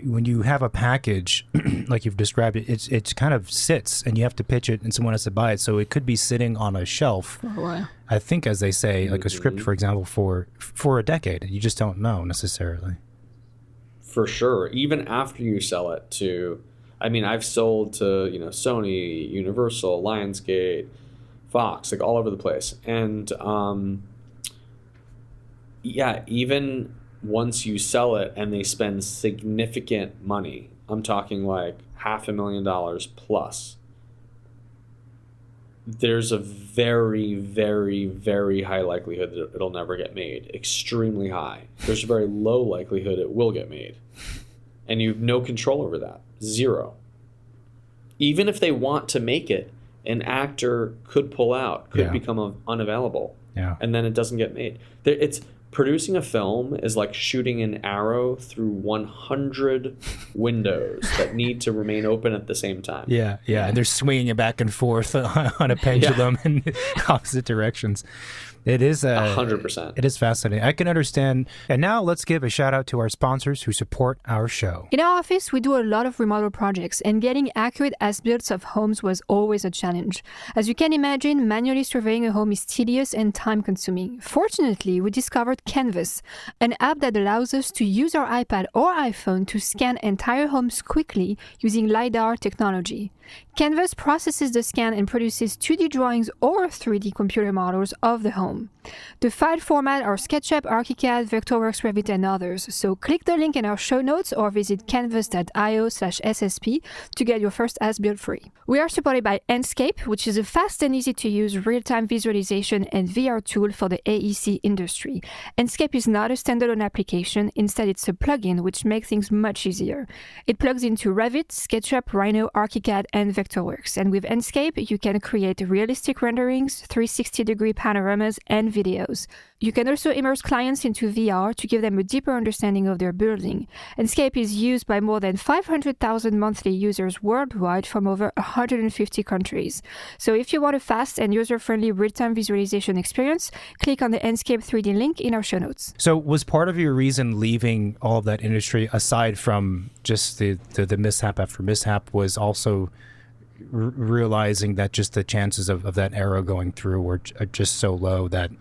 [SPEAKER 1] when you have a package, like you've described it, it kind of sits and you have to pitch it and someone has to buy it. So it could be sitting on a shelf,
[SPEAKER 2] For a while.
[SPEAKER 1] I think, as they say, like a script, for example, for a decade. You just don't know necessarily.
[SPEAKER 3] For sure. Even after you sell it to, I've sold to, Sony, Universal, Lionsgate, Fox, like all over the place. And, even once you sell it and they spend significant money, I'm talking like $500,000 plus, there's a very, very, very high likelihood that it'll never get made. Extremely high. There's a very low likelihood it will get made. And you have no control over that. Zero. Even if they want to make it, an actor could pull out, could become unavailable.
[SPEAKER 1] Yeah.
[SPEAKER 3] And then it doesn't get made. Producing a film is like shooting an arrow through 100 windows that need to remain open at the same time.
[SPEAKER 1] Yeah. And they're swinging it back and forth on a pendulum in opposite directions. It is
[SPEAKER 3] 100%.
[SPEAKER 1] It is fascinating. I can understand. And now let's give a shout out to our sponsors who support our show.
[SPEAKER 2] In our office, we do a lot of remodel projects, and getting accurate as-builts of homes was always a challenge. As you can imagine, manually surveying a home is tedious and time-consuming. Fortunately, we discovered Canvas, an app that allows us to use our iPad or iPhone to scan entire homes quickly using LiDAR technology. Canvas processes the scan and produces 2D drawings or 3D computer models of the home. home. The file format are SketchUp, ArchiCAD, Vectorworks, Revit, and others. So click the link in our show notes or visit canvas.io/SSP to get your first as-built free. We are supported by Enscape, which is a fast and easy to use real-time visualization and VR tool for the AEC industry. Enscape is not a standalone application. Instead, it's a plugin which makes things much easier. It plugs into Revit, SketchUp, Rhino, ArchiCAD, and Vectorworks. And with Enscape, you can create realistic renderings, 360-degree panoramas, and videos. You can also immerse clients into VR to give them a deeper understanding of their building. Enscape is used by more than 500,000 monthly users worldwide from over 150 countries. So if you want a fast and user-friendly real-time visualization experience, click on the Enscape 3D link in our show notes.
[SPEAKER 1] So was part of your reason leaving all of that industry, aside from just the mishap after mishap, was also realizing that just the chances of that arrow going through are just so low that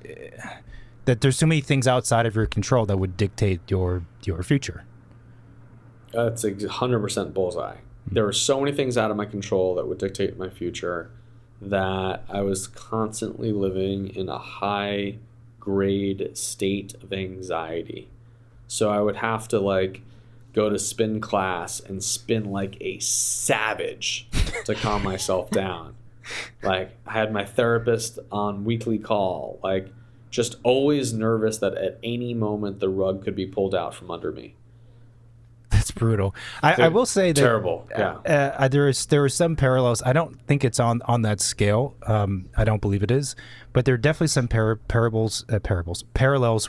[SPEAKER 1] there's so many things outside of your control that would dictate your future?
[SPEAKER 3] That's 100% bullseye. There were so many things out of my control that would dictate my future that I was constantly living in a high grade state of anxiety. So I would have to go to spin class and spin like a savage to calm myself down. I had my therapist on weekly call, just always nervous that at any moment the rug could be pulled out from under me.
[SPEAKER 1] That's brutal. I will say that
[SPEAKER 3] terrible. Yeah.
[SPEAKER 1] There are some parallels. I don't think it's on that scale. I don't believe it is, but there are definitely some parallels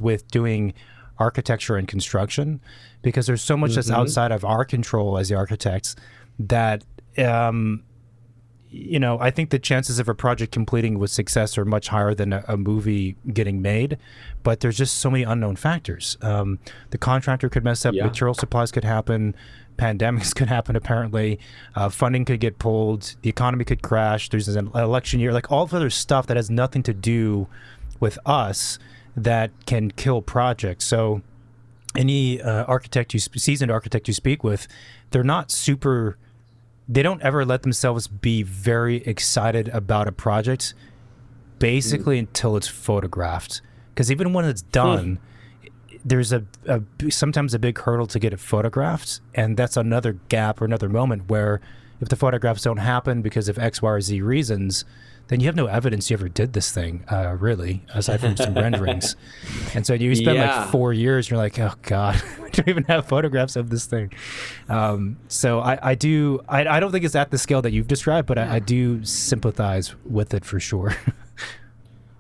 [SPEAKER 1] with doing architecture and construction, because there's so much that's outside of our control as the architects that I think the chances of a project completing with success are much higher than a movie getting made, but there's just so many unknown factors. The contractor could mess up, material supplies could happen, pandemics could happen apparently, funding could get pulled, the economy could crash, there's an election year, all of other stuff that has nothing to do with us that can kill projects. So any seasoned architect you speak with, they don't ever let themselves be very excited about a project basically until it's photographed. Because even when it's done, there's sometimes a big hurdle to get it photographed, and that's another gap or another moment where if the photographs don't happen because of X, Y, or Z reasons, then you have no evidence you ever did this thing, really, aside from some renderings. And so you spend 4 years, and you're like, oh God, we don't even have photographs of this thing. So I don't think it's at the scale that you've described, but I do sympathize with it for sure.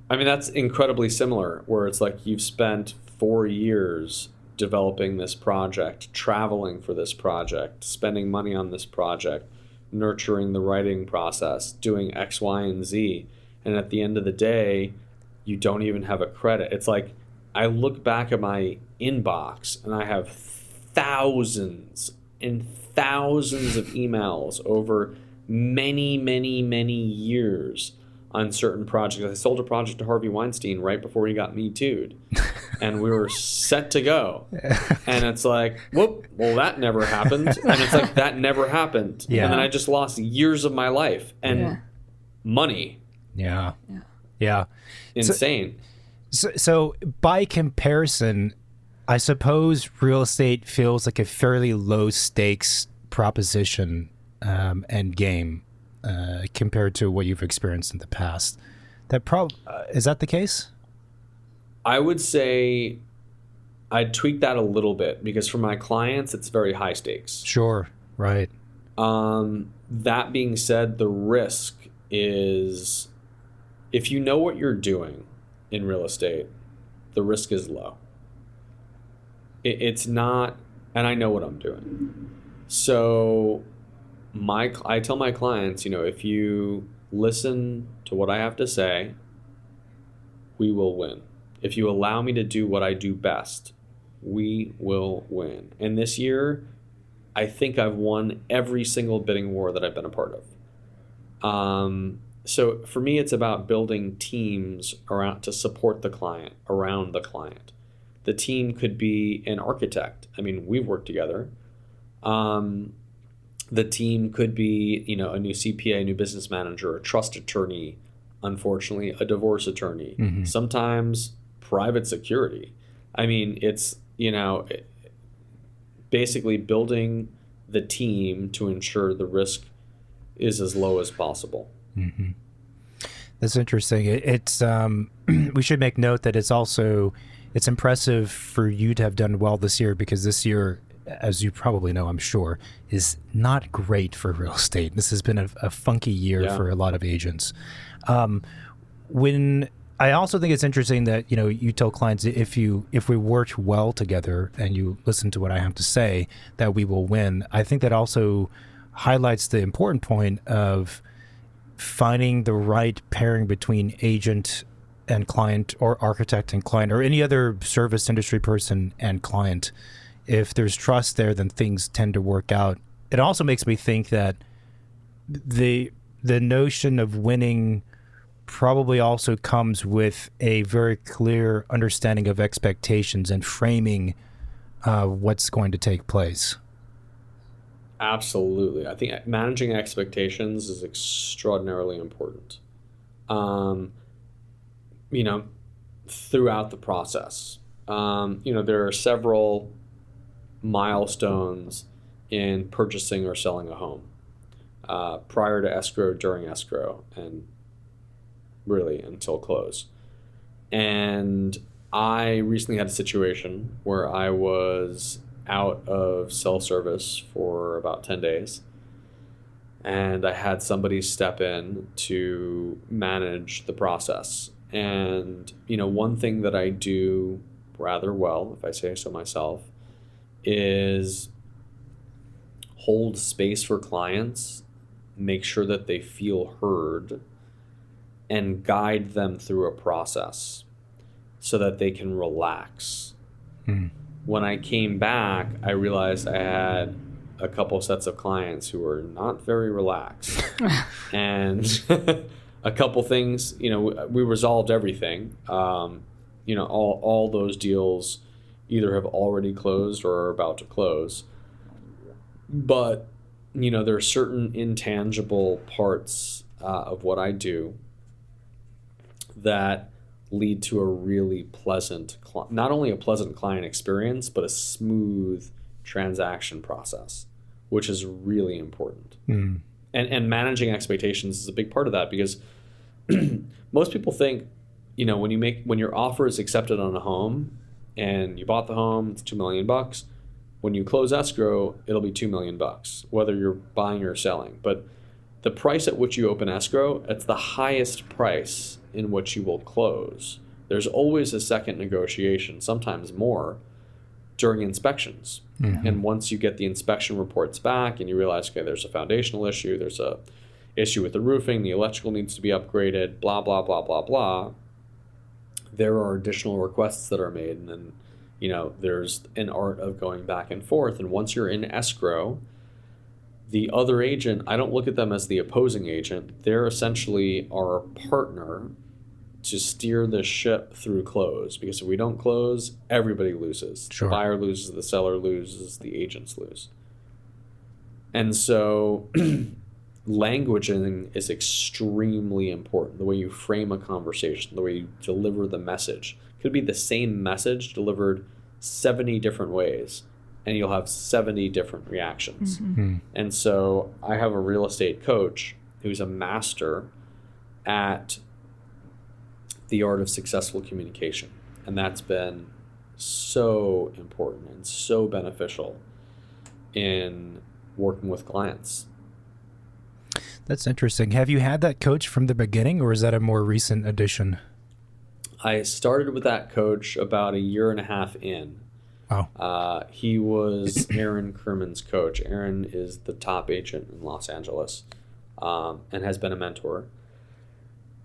[SPEAKER 3] I mean, that's incredibly similar, where it's you've spent 4 years developing this project, traveling for this project, spending money on this project, nurturing the writing process, doing X, Y, and Z. And at the end of the day, you don't even have a credit. It's I look back at my inbox and I have thousands and thousands of emails over many, many, many years on certain projects. I sold a project to Harvey Weinstein right before he got Me Too'd. And we were set to go. And it's whoop, well, that never happened. And it's that never happened.
[SPEAKER 1] Yeah.
[SPEAKER 3] And then I just lost years of my life and money.
[SPEAKER 1] Yeah.
[SPEAKER 3] Insane.
[SPEAKER 1] So by comparison, I suppose real estate feels like a fairly low stakes proposition and game compared to what you've experienced in the past. Is that the case?
[SPEAKER 3] I would say I'd tweak that a little bit, because for my clients, it's very high stakes.
[SPEAKER 1] Sure, right.
[SPEAKER 3] That being said, the risk is, if you know what you're doing in real estate, the risk is low. It's not, and I know what I'm doing. So I tell my clients, if you listen to what I have to say, we will win. If you allow me to do what I do best, we will win. And this year, I think I've won every single bidding war that I've been a part of. So for me, it's about building teams to support the client, around the client. The team could be an architect. I mean, we've worked together. The team could be, a new CPA, a new business manager, a trust attorney, unfortunately, a divorce attorney, sometimes private security. I mean, it's, basically building the team to ensure the risk is as low as possible.
[SPEAKER 1] That's interesting. It's we should make note that it's impressive for you to have done well this year, because this year, as you probably know, I'm sure, is not great for real estate. This has been a funky year for a lot of agents. When I also think it's interesting that, you tell clients, if we worked well together and you listen to what I have to say, that we will win. I think that also highlights the important point of finding the right pairing between agent and client, or architect and client, or any other service industry person and client. If there's trust there, then things tend to work out. It also makes me think that the notion of winning probably also comes with a very clear understanding of expectations and framing what's going to take place.
[SPEAKER 3] Absolutely. I think managing expectations is extraordinarily important. Throughout the process, there are several milestones in purchasing or selling a home, prior to escrow, during escrow, and really until close. And I recently had a situation where I was out of cell service for about 10 days. And I had somebody step in to manage the process. And, one thing that I do rather well, if I say so myself, is hold space for clients, make sure that they feel heard, and guide them through a process so that they can relax. When I came back, I realized I had a couple sets of clients who were not very relaxed. And a couple things, we resolved everything. All those deals either have already closed or are about to close. But, there are certain intangible parts of what I do that lead to a really pleasant, not only a pleasant client experience, but a smooth transaction process, which is really important. And managing expectations is a big part of that, because most people think, when your offer is accepted on a home and you bought the home, it's $2 million. When you close escrow, it'll be $2 million, whether you're buying or selling. But the price at which you open escrow, it's the highest price in which you will close. There's always a second negotiation, sometimes more, during inspections. And once you get the inspection reports back and you realize, okay, there's a foundational issue, there's a issue with the roofing, the electrical needs to be upgraded, blah, blah, blah, blah, blah, there are additional requests that are made. And then, there's an art of going back and forth. And once you're in escrow, the other agent, I don't look at them as the opposing agent. They're essentially our partner to steer the ship through close. Because if we don't close, everybody loses.
[SPEAKER 1] Sure.
[SPEAKER 3] The buyer loses, the seller loses, the agents lose. And so languaging is extremely important. The way you frame a conversation, the way you deliver the message. It could be the same message delivered 70 different ways, and you'll have 70 different reactions. And so I have a real estate coach who's a master at the art of successful communication. And that's been so important and so beneficial in working with clients.
[SPEAKER 1] That's interesting. Have you had that coach from the beginning, or is that a more recent addition?
[SPEAKER 3] I started with that coach about a year and a half in.
[SPEAKER 1] Wow.
[SPEAKER 3] He was Aaron Kerman's coach. Aaron is the top agent in Los Angeles, and has been a mentor.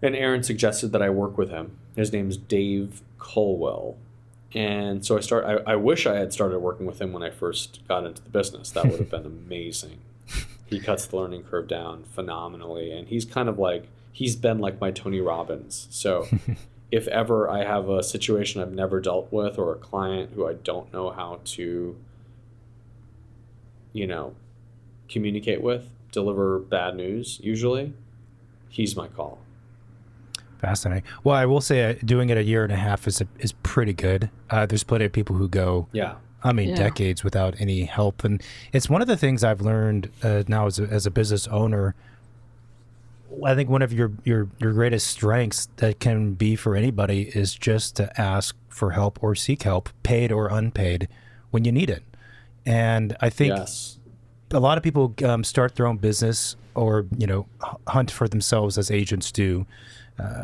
[SPEAKER 3] And Aaron suggested that I work with him. His name's Dave Colwell. And so I wish I had started working with him when I first got into the business. That would have been amazing. He cuts the learning curve down phenomenally. And he's been like my Tony Robbins. So if ever I have a situation I've never dealt with, or a client who I don't know how to, communicate with, deliver bad news, usually, he's my call.
[SPEAKER 1] Fascinating. Well, I will say doing it a year and a half is pretty good. There's plenty of people who go,
[SPEAKER 3] Yeah.
[SPEAKER 1] decades without any help. And it's one of the things I've learned now as a business owner. I think one of your greatest strengths that can be for anybody is just to ask for help or seek help, paid or unpaid, when you need it. And I think a lot of people start their own business or, hunt for themselves as agents do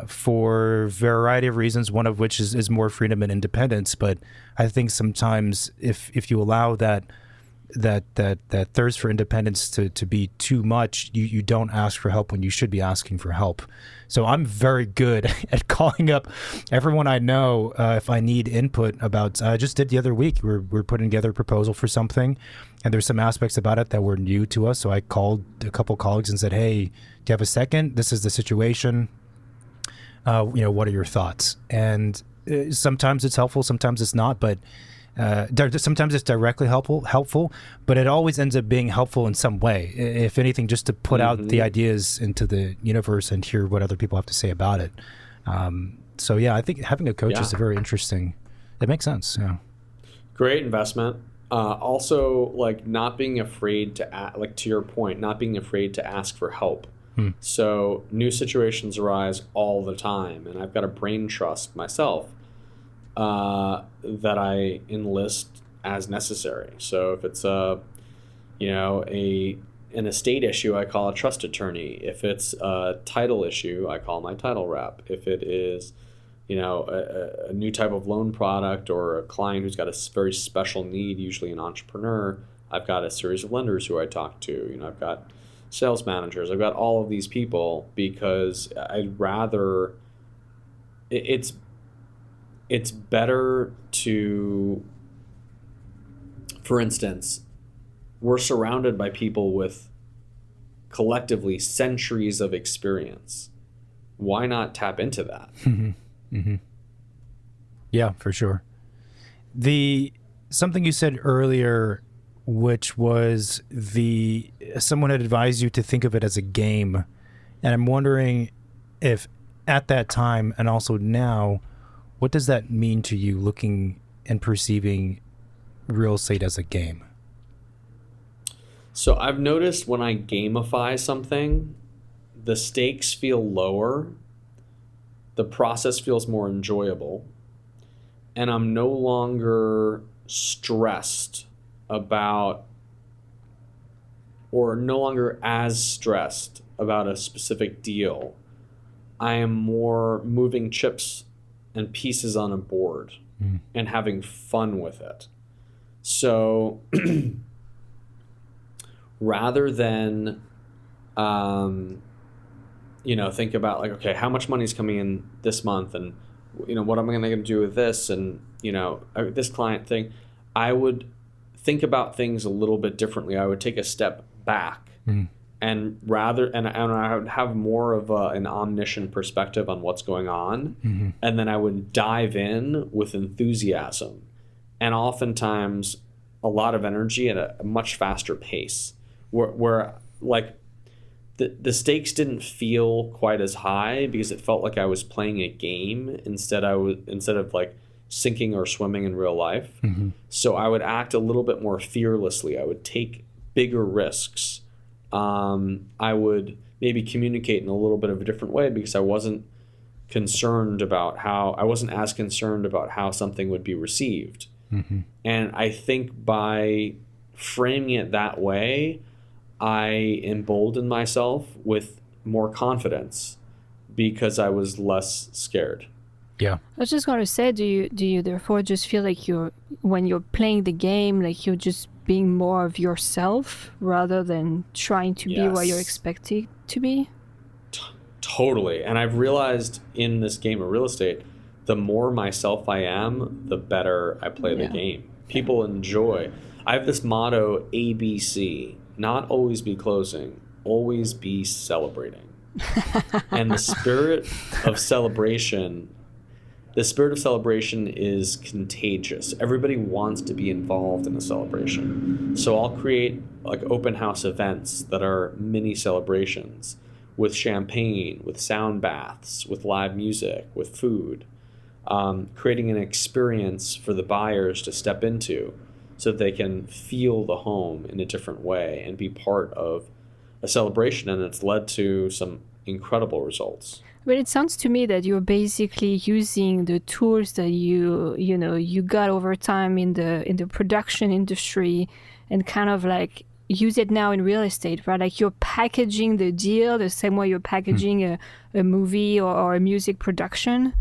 [SPEAKER 1] for a variety of reasons, one of which is more freedom and independence. But I think sometimes if you allow that thirst for independence to be too much, you don't ask for help when you should be asking for help. So I'm very good at calling up everyone I know if I need input about. I just did the other week. We're putting together a proposal for something, and there's some aspects about it that were new to us. So I called a couple colleagues and said, "Hey, do you have a second? This is the situation. What are your thoughts?" And sometimes it's helpful, sometimes it's not, but sometimes it's directly helpful, but it always ends up being helpful in some way. If anything, just to put out the ideas into the universe and hear what other people have to say about it. So yeah, I think having a coach is a very interesting. It makes sense. Yeah.
[SPEAKER 3] Great investment. Also, like not being afraid to to your point, not being afraid to ask for help. So new situations arise all the time, and I've got a brain trust myself that I enlist as necessary. So if it's an estate issue, I call a trust attorney. If it's a title issue, I call my title rep. If it is, a new type of loan product or a client who's got a very special need, usually an entrepreneur, I've got a series of lenders who I talk to. I've got sales managers. I've got all of these people because I'd rather. It's better to, for instance, we're surrounded by people with collectively centuries of experience. Why not tap into that?
[SPEAKER 1] Yeah, for sure. Something you said earlier, which was someone had advised you to think of it as a game. And I'm wondering if at that time and also now, what does that mean to you, looking and perceiving real estate as a game?
[SPEAKER 3] So I've noticed when I gamify something, the stakes feel lower, the process feels more enjoyable, and I'm no longer stressed about, or no longer as stressed about a specific deal. I am more moving chips and pieces on a board and having fun with it. So rather than, think about like, okay, how much money is coming in this month and, what am I going to do with this? And, this client thing, I would think about things a little bit differently. I would take a step back and I would have more of an omniscient perspective on what's going on. And then I would dive in with enthusiasm and oftentimes a lot of energy at a much faster pace where like the stakes didn't feel quite as high because it felt like I was playing a game instead of like sinking or swimming in real life. So I would act a little bit more fearlessly. I would take bigger risks. I would maybe communicate in a little bit of a different way because I wasn't as concerned about how something would be received. And I think by framing it that way, I emboldened myself with more confidence because I was less scared.
[SPEAKER 2] I was just going to say, do you therefore just feel like when you're playing the game, like you're just being more of yourself rather than trying to be what you're expected to be?
[SPEAKER 3] Totally. And I've realized in this game of real estate, the more myself I am, the better I play the game. People enjoy. I have this motto, ABC, not always be closing, always be celebrating. And the spirit of celebration is contagious. Everybody wants to be involved in a celebration. So I'll create like open house events that are mini celebrations with champagne, with sound baths, with live music, with food, creating an experience for the buyers to step into so that they can feel the home in a different way and be part of a celebration. And it's led to some incredible results.
[SPEAKER 2] But it sounds to me that you're basically using the tools that you got over time in the production industry, and kind of like use it now in real estate, right? Like you're packaging the deal the same way you're packaging a movie or a music production,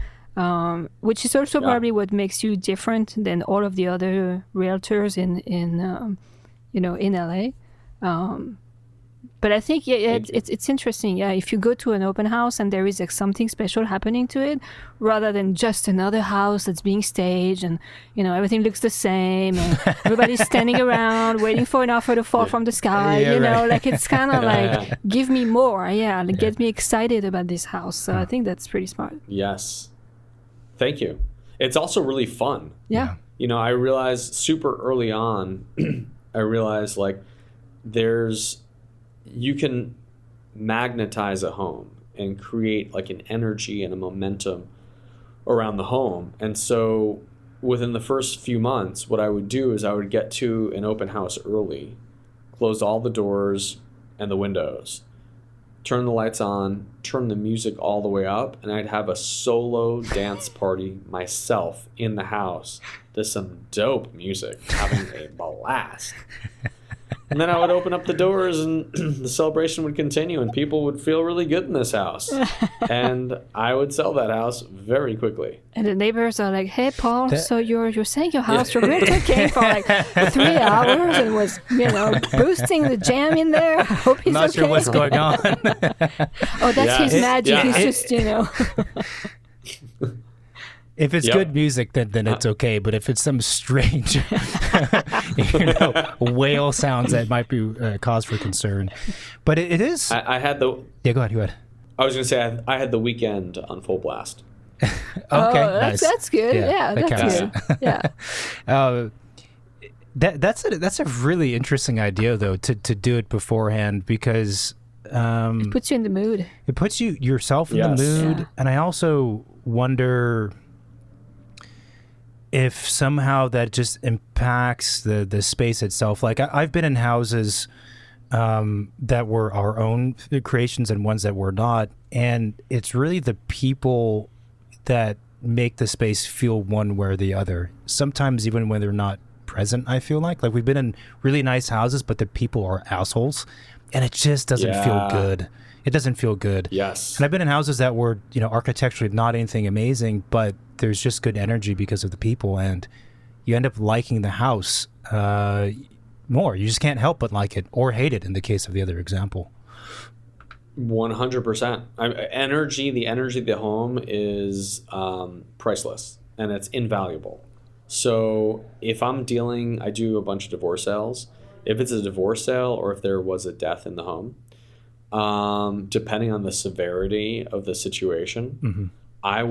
[SPEAKER 2] which is also probably what makes you different than all of the other realtors in LA. But I think it's interesting. Yeah, if you go to an open house and there is like something special happening to it, rather than just another house that's being staged and everything looks the same and everybody's standing around waiting for an offer to fall from the sky. Like it's kind of like give me more. Get me excited about this house. So I think that's pretty smart.
[SPEAKER 3] Yes, thank you. It's also really fun.
[SPEAKER 2] Yeah.
[SPEAKER 3] I realized super early on. I realized like you can magnetize a home and create like an energy and a momentum around the home. And so within the first few months, what I would do is I would get to an open house early, close all the doors and the windows, turn the lights on, turn the music all the way up, and I'd have a solo dance party myself in the house to some dope music, having a blast. And then I would open up the doors and the celebration would continue and people would feel really good in this house. And I would sell that house very quickly.
[SPEAKER 2] And the neighbors are like, hey, Paul, so you're saying your house, your realtor came for like 3 hours and was, boosting the jam in there. I hope he's
[SPEAKER 1] Not
[SPEAKER 2] okay.
[SPEAKER 1] sure what's going on.
[SPEAKER 2] Oh, that's his magic. He's just,
[SPEAKER 1] If it's good music, then it's okay. But if it's some strange, whale sounds, that might be cause for concern. But it is.
[SPEAKER 3] I had the.
[SPEAKER 1] Yeah, go ahead.
[SPEAKER 3] I was going to say I had the weekend on full blast.
[SPEAKER 1] Okay,
[SPEAKER 2] nice. That's good. Yeah,
[SPEAKER 1] that
[SPEAKER 2] that's
[SPEAKER 1] counts.
[SPEAKER 2] good. Yeah.
[SPEAKER 1] That's a really interesting idea though to do it beforehand, because
[SPEAKER 2] it puts you in the mood.
[SPEAKER 1] It puts yourself in the mood, and I also wonder if somehow that just impacts the space itself. Like I've been in houses that were our own creations and ones that were not, and it's really the people that make the space feel one way or the other. Sometimes even when they're not present, I feel like we've been in really nice houses, but the people are assholes, and it just doesn't feel good. It doesn't feel good.
[SPEAKER 3] Yes.
[SPEAKER 1] And I've been in houses that were, architecturally not anything amazing, but there's just good energy because of the people, and you end up liking the house more. You just can't help but like it or hate it in the case of the other example.
[SPEAKER 3] 100%. The energy of the home is priceless, and it's invaluable. So if I do a bunch of divorce sales. If it's a divorce sale or if there was a death in the home, depending on the severity of the situation, I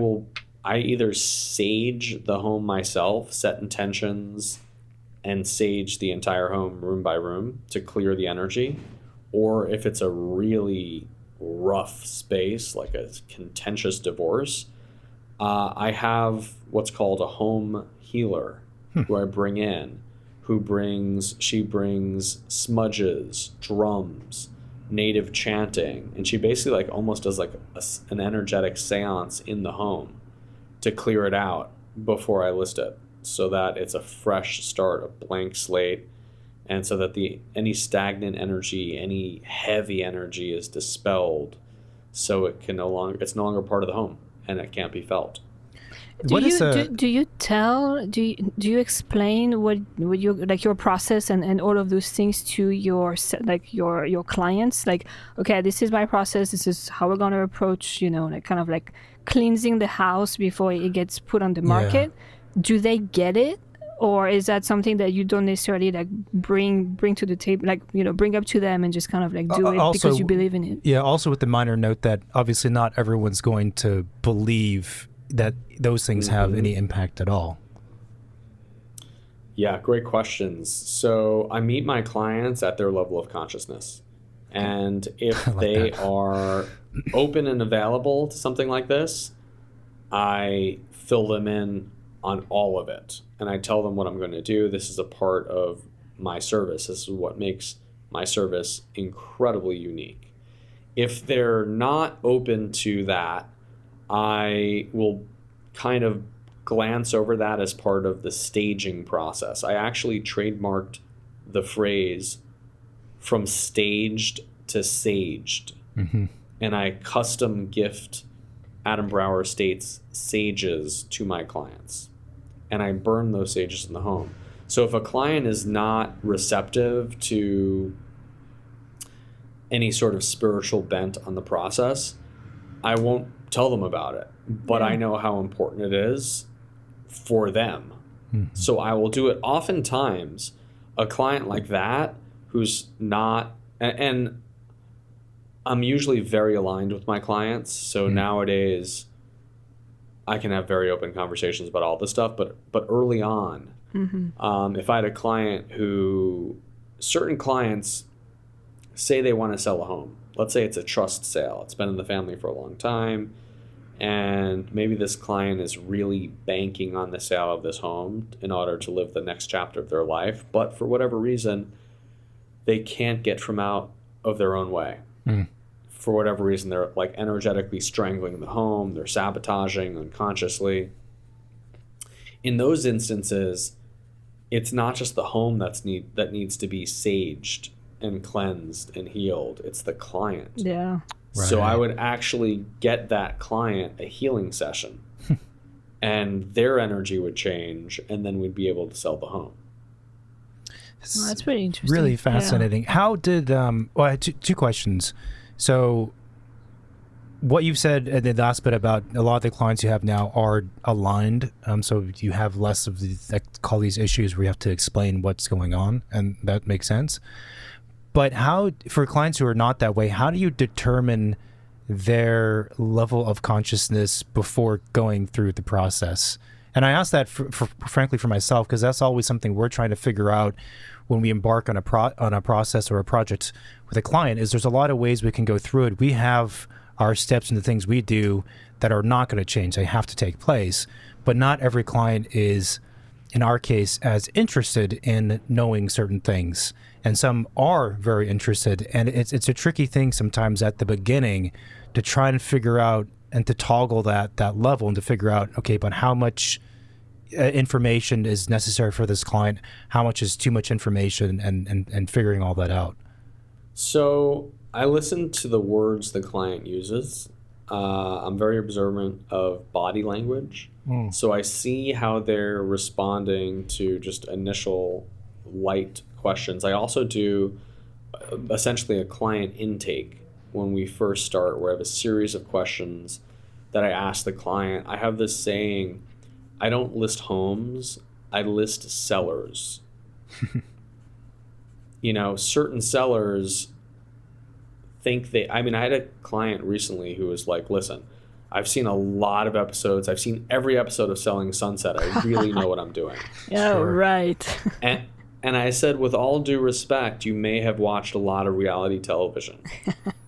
[SPEAKER 3] either sage the home myself, set intentions, and sage the entire home room by room to clear the energy. Or if it's a really rough space, like a contentious divorce, I have what's called a home healer who I bring in, she brings smudges, drums, native chanting, and she basically like almost does like an energetic seance in the home to clear it out before I list it, so that it's a fresh start, a blank slate, and so that any stagnant energy, any heavy energy is dispelled, so it's no longer part of the home and it can't be felt.
[SPEAKER 2] Do you explain what you like your process and all of those things to your clients? Like, okay, this is my process. This is how we're gonna approach, like kind of like cleansing the house before it gets put on the market. Yeah. Do they get it, or is that something that you don't necessarily like bring to the table, like bring up to them and just kind of like do it also, because you believe in it?
[SPEAKER 1] Yeah. Also, with the minor note that obviously not everyone's going to believe that those things have any impact at all.
[SPEAKER 3] Yeah, great questions. So I meet my clients at their level of consciousness. And if
[SPEAKER 1] like
[SPEAKER 3] they
[SPEAKER 1] that.
[SPEAKER 3] are open and available to something like this, I fill them in on all of it. And I tell them what I'm going to do. This is a part of my service. This is what makes my service incredibly unique. If they're not open to that, I will kind of glance over that as part of the staging process. I actually trademarked the phrase from staged to saged.
[SPEAKER 1] Mm-hmm.
[SPEAKER 3] And I custom gift Adam Brawer Estates sages to my clients. And I burn those sages in the home. So if a client is not receptive to any sort of spiritual bent on the process, I won't tell them about it. But I know how important it is for them.
[SPEAKER 1] Mm-hmm.
[SPEAKER 3] So I will do it. Oftentimes, a client like that who's not, and I'm usually very aligned with my clients. So nowadays, I can have very open conversations about all this stuff. But early on, if I had a client who, certain clients say they want to sell a home. Let's say it's a trust sale. It's been in the family for a long time. And maybe this client is really banking on the sale of this home in order to live the next chapter of their life. But for whatever reason, they can't get from out of their own way. For whatever reason, they're like energetically strangling the home. They're sabotaging unconsciously. In those instances, it's not just the home that needs to be saged and cleansed and healed. It's the client.
[SPEAKER 2] Yeah.
[SPEAKER 1] Right.
[SPEAKER 3] So I would actually get that client a healing session and their energy would change, and then we'd be able to sell the home.
[SPEAKER 2] Well, that's pretty interesting.
[SPEAKER 1] Really fascinating. How did well, I had two questions. So what you've said in the last bit about a lot of the clients you have now are aligned, so you have less of the, I call these issues where you have to explain what's going on, and that makes sense. But how, for clients who are not that way, how do you determine their level of consciousness before going through the process? And I ask that, frankly, for myself, because that's always something we're trying to figure out when we embark on a process or a project with a client. Is there's a lot of ways we can go through it. We have our steps and the things we do that are not going to change. They have to take place. But not every client is, in our case, as interested in knowing certain things. And some are very interested. And it's a tricky thing sometimes at the beginning to try and figure out and to toggle that level and to figure out, okay, but how much information is necessary for this client? How much is too much information, and figuring all that out?
[SPEAKER 3] So I listen to the words the client uses. I'm very observant of body language. So I see how they're responding to just initial light questions. I also do essentially a client intake when we first start, where I have a series of questions that I ask the client. I have this saying, I don't list homes, I list sellers. Certain sellers think I had a client recently who was like, listen, I've seen a lot of episodes. I've seen every episode of Selling Sunset. I really know what I'm doing.
[SPEAKER 2] Yeah, sure. Right.
[SPEAKER 3] And I said, with all due respect, you may have watched a lot of reality television,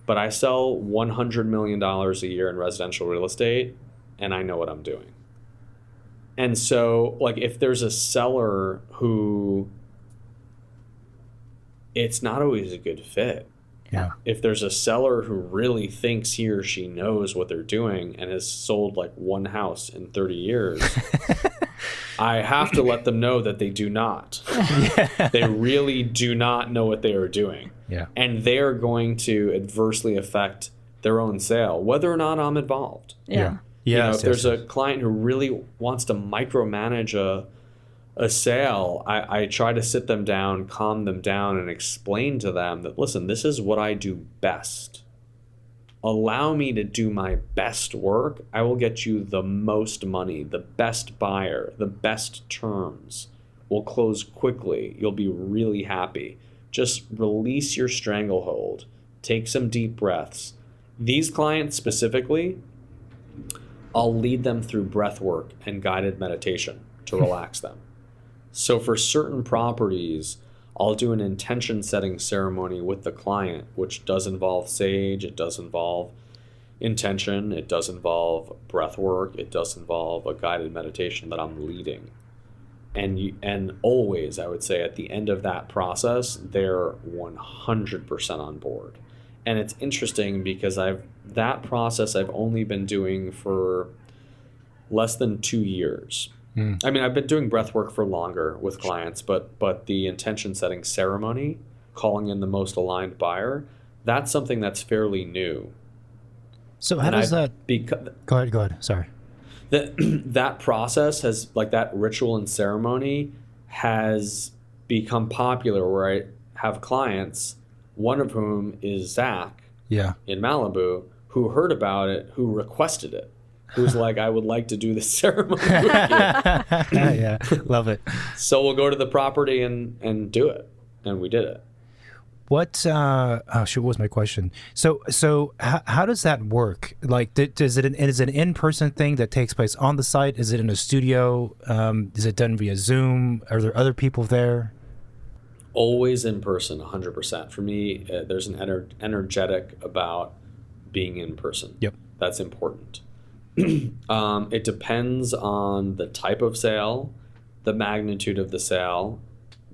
[SPEAKER 3] but I sell $100 million a year in residential real estate, and I know what I'm doing. And so, like, if there's a seller who it's not always a good fit.
[SPEAKER 1] Yeah.
[SPEAKER 3] If there's a seller who really thinks he or she knows what they're doing and has sold like one house in 30 years, I have to let them know that they do not. Yeah. They really do not know what they are doing.
[SPEAKER 1] Yeah.
[SPEAKER 3] And they're going to adversely affect their own sale, whether or not I'm involved.
[SPEAKER 2] Yeah.
[SPEAKER 3] If there's a client who really wants to micromanage a sale, I try to sit them down, calm them down, and explain to them that, listen, this is what I do best. Allow me to do my best work. I will get you the most money, the best buyer, the best terms. We'll close quickly. You'll be really happy. Just release your stranglehold. Take some deep breaths. These clients specifically, I'll lead them through breath work and guided meditation to relax them. So for certain properties, I'll do an intention setting ceremony with the client, which does involve sage, it does involve intention, it does involve breath work, it does involve a guided meditation that I'm leading. And always, I would say, at the end of that process, they're 100% on board. And it's interesting because that process I've only been doing for less than 2 years. I mean, I've been doing breath work for longer with clients, but the intention setting ceremony, calling in the most aligned buyer, that's something that's fairly new.
[SPEAKER 1] So how does that... Go ahead. Sorry.
[SPEAKER 3] That process has, like, that ritual and ceremony has become popular where I have clients, one of whom is Zach in Malibu, who heard about it, who requested it, who's like, I would like to do this ceremony with you.
[SPEAKER 1] Yeah, love it.
[SPEAKER 3] So we'll go to the property and do it. And we did it.
[SPEAKER 1] What what was my question? So how does that work? Like, is it an in-person thing that takes place on the site? Is it in a studio? Is it done via Zoom? Are there other people there?
[SPEAKER 3] Always in person, 100%. For me, there's an energetic about being in person.
[SPEAKER 1] Yep.
[SPEAKER 3] That's important. It depends on the type of sale, the magnitude of the sale,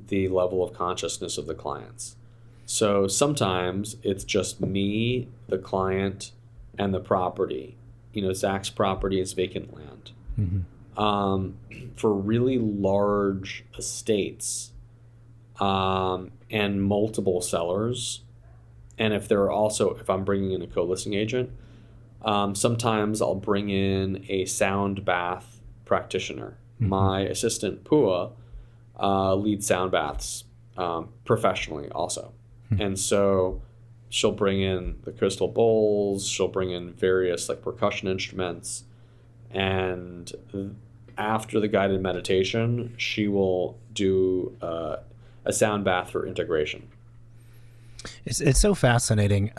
[SPEAKER 3] the level of consciousness of the clients. So sometimes it's just me, the client, and the property. You know, Zach's property is vacant land. For really large estates and multiple sellers, and if I'm bringing in a co-listing agent, sometimes I'll bring in a sound bath practitioner. My assistant Pua leads sound baths professionally also. And so she'll bring in the crystal bowls, she'll bring in various like percussion instruments, and after the guided meditation, she will do a sound bath for integration.
[SPEAKER 1] It's so fascinating.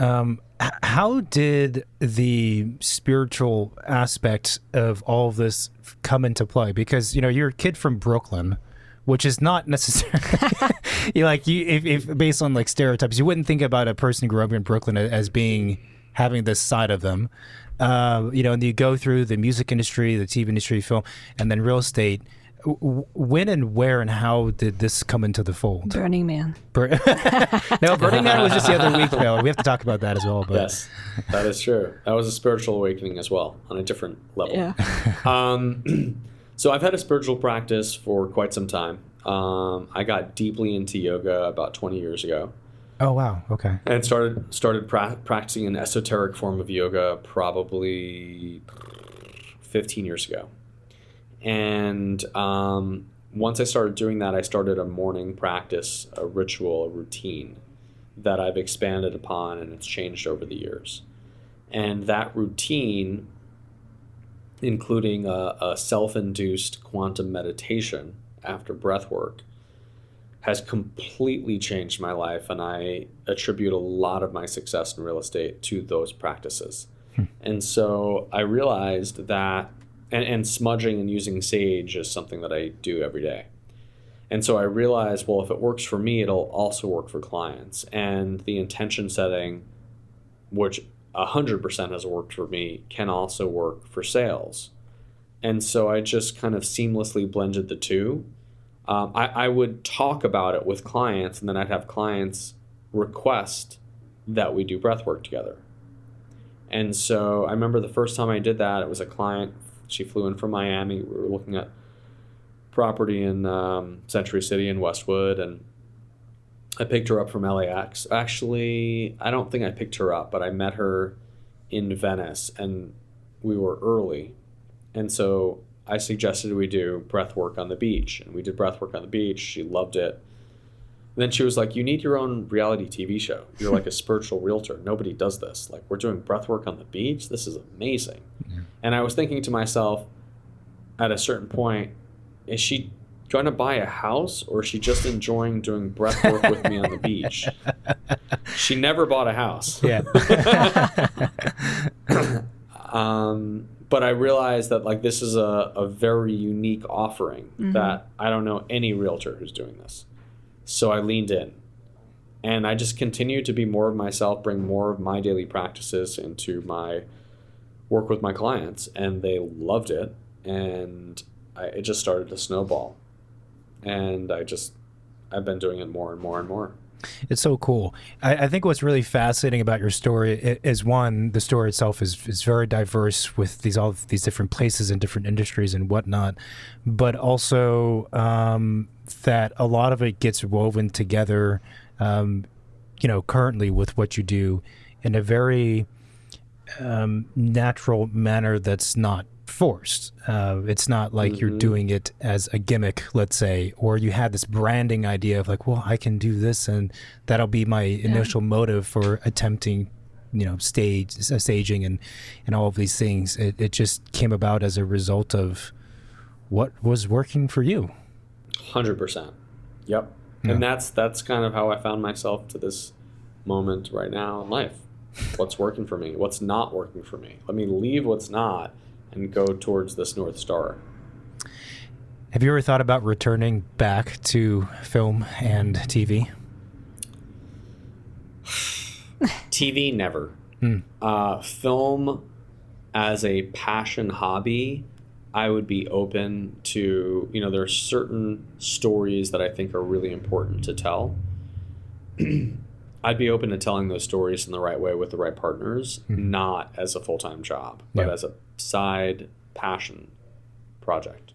[SPEAKER 1] How did the spiritual aspect of all of this come into play? Because, you know, you're a kid from Brooklyn, which is not necessarily if based on like stereotypes, you wouldn't think about a person who grew up in Brooklyn as having this side of them. And you go through the music industry, the TV industry, film, and then real estate. When and where and how did this come into the fold?
[SPEAKER 2] Burning Man.
[SPEAKER 1] No, Burning Man was just the other week, though. We have to talk about that as well. But.
[SPEAKER 3] Yes, that is true. That was a spiritual awakening as well, on a different level.
[SPEAKER 2] Yeah.
[SPEAKER 3] So I've had a spiritual practice for quite some time. I got deeply into yoga about 20 years ago.
[SPEAKER 1] Oh, wow. Okay.
[SPEAKER 3] And started practicing an esoteric form of yoga probably 15 years ago. And once I started doing that, I started a morning practice, a ritual, a routine that I've expanded upon, and it's changed over the years. And that routine, including a self-induced quantum meditation after breath work, has completely changed my life, and I attribute a lot of my success in real estate to those practices. And so I realized that and smudging and using sage is something that I do every day. And so I realized, well, if it works for me, it'll also work for clients. And the intention setting, which 100% has worked for me, can also work for sales. And so I just kind of seamlessly blended the two. I would talk about it with clients, and then I'd have clients request that we do breath work together. And so I remember the first time I did that, it was a client. She flew in from Miami. We were looking at property in Century City in Westwood, and I picked her up from LAX. Actually, I don't think I picked her up, but I met her in Venice, and we were early. And so I suggested we do breath work on the beach, and we did breath work on the beach. She loved it. And then she was like, you need your own reality TV show. You're like a spiritual realtor. Nobody does this. Like, we're doing breath work on the beach. This is amazing. Yeah. And I was thinking to myself at a certain point, is she going to buy a house, or is she just enjoying doing breath work with me on the beach? She never bought a house.
[SPEAKER 1] Yeah.
[SPEAKER 3] But I realized that like this is a very unique offering that I don't know any realtor who's doing this. So I leaned in. And I just continued to be more of myself, bring more of my daily practices into my work with my clients, and they loved it. And it just started to snowball. And I've been doing it more and more and more.
[SPEAKER 1] It's so cool. I think what's really fascinating about your story is, one, the story itself is very diverse with all these different places and different industries and whatnot, but also that a lot of it gets woven together, currently with what you do in a very natural manner that's not forced. It's not like you're doing it as a gimmick, let's say, or you had this branding idea of like, well, I can do this and that'll be my initial motive for attempting, staging and all of these things. It just came about as a result of what was working for you.
[SPEAKER 3] 100%. Yep. Yeah. And that's kind of how I found myself to this moment right now in life. What's working for me? What's not working for me? Let me leave what's not and go towards this North Star.
[SPEAKER 1] Have you ever thought about returning back to film and TV?
[SPEAKER 3] TV, never. Film as a passion hobby, I would be open to, there are certain stories that I think are really important to tell. I'd be open to telling those stories in the right way with the right partners, not as a full-time job, but as a side passion project,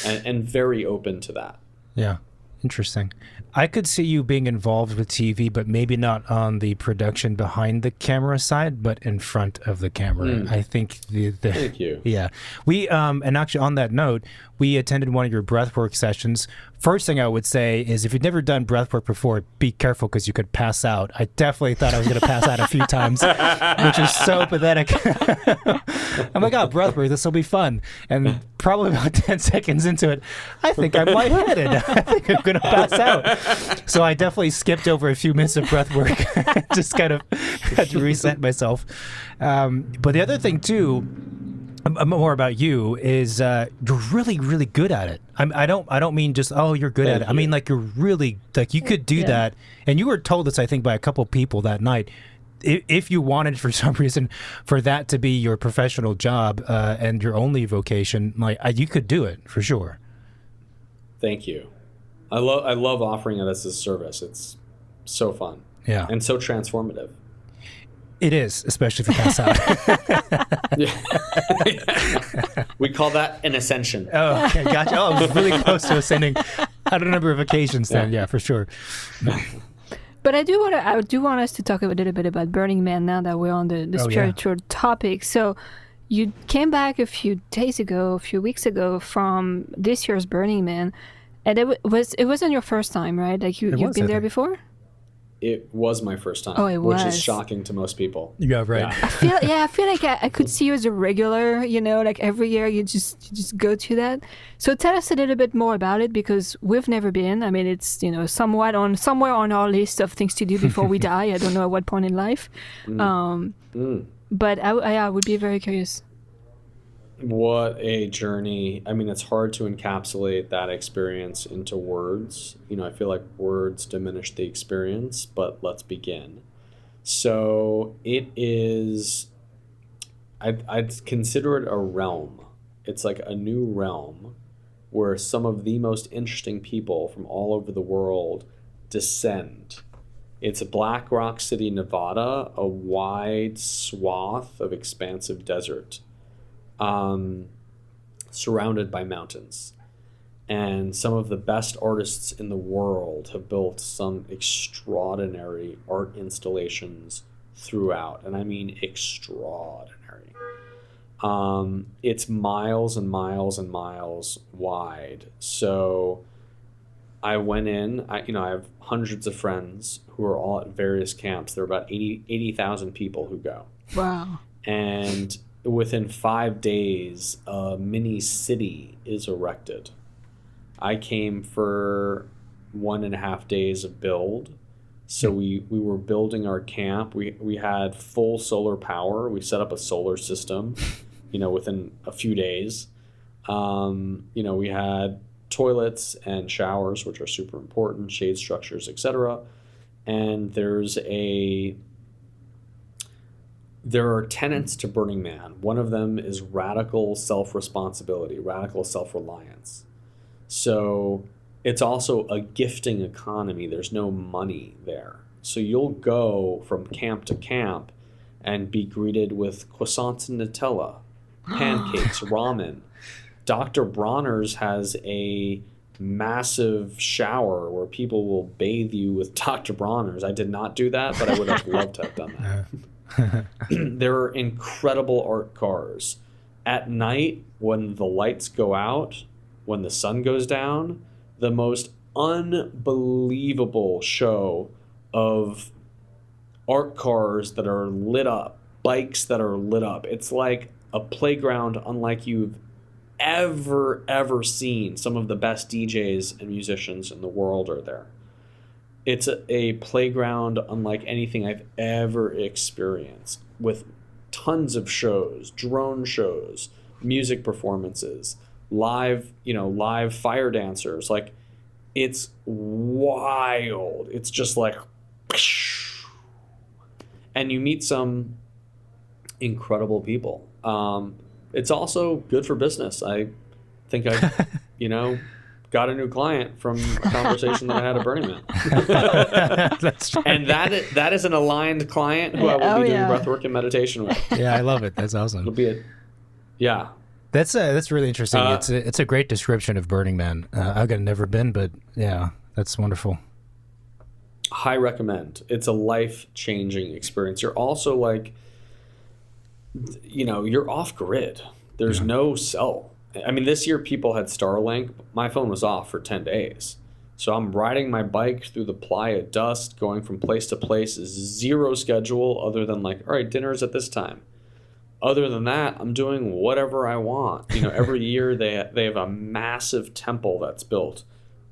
[SPEAKER 3] and very open to that.
[SPEAKER 1] Yeah. Interesting. I could see you being involved with TV, but maybe not on the production behind the camera side, but in front of the camera. I think
[SPEAKER 3] Thank you.
[SPEAKER 1] Yeah. We and actually on that note, we attended one of your breathwork sessions. First thing I would say is if you've never done breathwork before, be careful because you could pass out. I definitely thought I was going to pass out a few times, which is so pathetic. I'm like, oh, breathwork, this will be fun. And probably about 10 seconds into it, I think I'm lightheaded. I think I'm going to pass out. So I definitely skipped over a few minutes of breath work. Just kind of had to reset myself. But the other thing too, more about you, is you're really, really good at it. I don't mean just, oh, you're good at it. I mean, like, you're really, like, you could do that. And you were told this, I think, by a couple people that night. If you wanted, for some reason, for that to be your professional job and your only vocation, like, you could do it for sure.
[SPEAKER 3] Thank you. I love offering it as a service. It's so fun.
[SPEAKER 1] Yeah.
[SPEAKER 3] And so transformative.
[SPEAKER 1] It is, especially if you pass out.
[SPEAKER 3] We call that an ascension.
[SPEAKER 1] Oh, okay, gotcha. Oh, I was really close to ascending on a number of occasions then, yeah, for sure.
[SPEAKER 2] But I do want us to talk a little bit about Burning Man now that we're on the spiritual topic. So you came back a few weeks ago from this year's Burning Man, and it wasn't your first time, right? Like you've been there before?
[SPEAKER 3] It was my first time,
[SPEAKER 2] which
[SPEAKER 3] is shocking to most people.
[SPEAKER 1] Yeah, right.
[SPEAKER 3] Yeah.
[SPEAKER 2] I feel like I could see you as a regular, like every year you just go to that. So tell us a little bit more about it, because we've never been. I mean, it's, somewhere on our list of things to do before we die. I don't know at what point in life. But I would be very curious.
[SPEAKER 3] What a journey. I mean, it's hard to encapsulate that experience into words. I feel like words diminish the experience, but let's begin. So it is, I'd consider it a realm. It's like a new realm where some of the most interesting people from all over the world descend. It's Black Rock City, Nevada, a wide swath of expansive desert. Surrounded by mountains, and some of the best artists in the world have built some extraordinary art installations throughout, and I mean extraordinary. It's miles and miles and miles wide. So I went in. I have hundreds of friends who are all at various camps. There are about 80,000 people who go.
[SPEAKER 2] Wow.
[SPEAKER 3] And within 5 days, a mini city is erected. I came for 1.5 days of build. So we were building our camp. We had full solar power. We set up a solar system, within a few days. We had toilets and showers, which are super important, shade structures, etc. And there are tenets to Burning Man. One of them is radical self-responsibility, radical self-reliance. So it's also a gifting economy. There's no money there. So you'll go from camp to camp and be greeted with croissants and Nutella, pancakes, ramen. Dr. Bronner's has a massive shower where people will bathe you with Dr. Bronner's. I did not do that, but I would have loved to have done that. There are incredible art cars. At night, when the lights go out, when the sun goes down, the most unbelievable show of art cars that are lit up, bikes that are lit up. It's like a playground unlike you've ever seen. Some of the best DJs and musicians in the world are there. It's a playground unlike anything I've ever experienced, with tons of shows, drone shows, music performances, live fire dancers. Like, it's wild. It's just like, and you meet some incredible people. It's also good for business. I think I, got a new client from a conversation that I had at Burning Man.
[SPEAKER 1] That's right.
[SPEAKER 3] And that is an aligned client who I will be doing breathwork and meditation with.
[SPEAKER 1] Yeah, I love it. That's awesome.
[SPEAKER 3] It'll be yeah.
[SPEAKER 1] That's really interesting. It's a great description of Burning Man. I've never been, but yeah, that's wonderful.
[SPEAKER 3] High recommend. It's a life-changing experience. You're also like, you're off grid. There's no cell. I mean, this year people had Starlink. My phone was off for 10 days. So I'm riding my bike through the playa dust, going from place to place, zero schedule other than like, all right, dinner's at this time. Other than that, I'm doing whatever I want. Every year they have a massive temple that's built.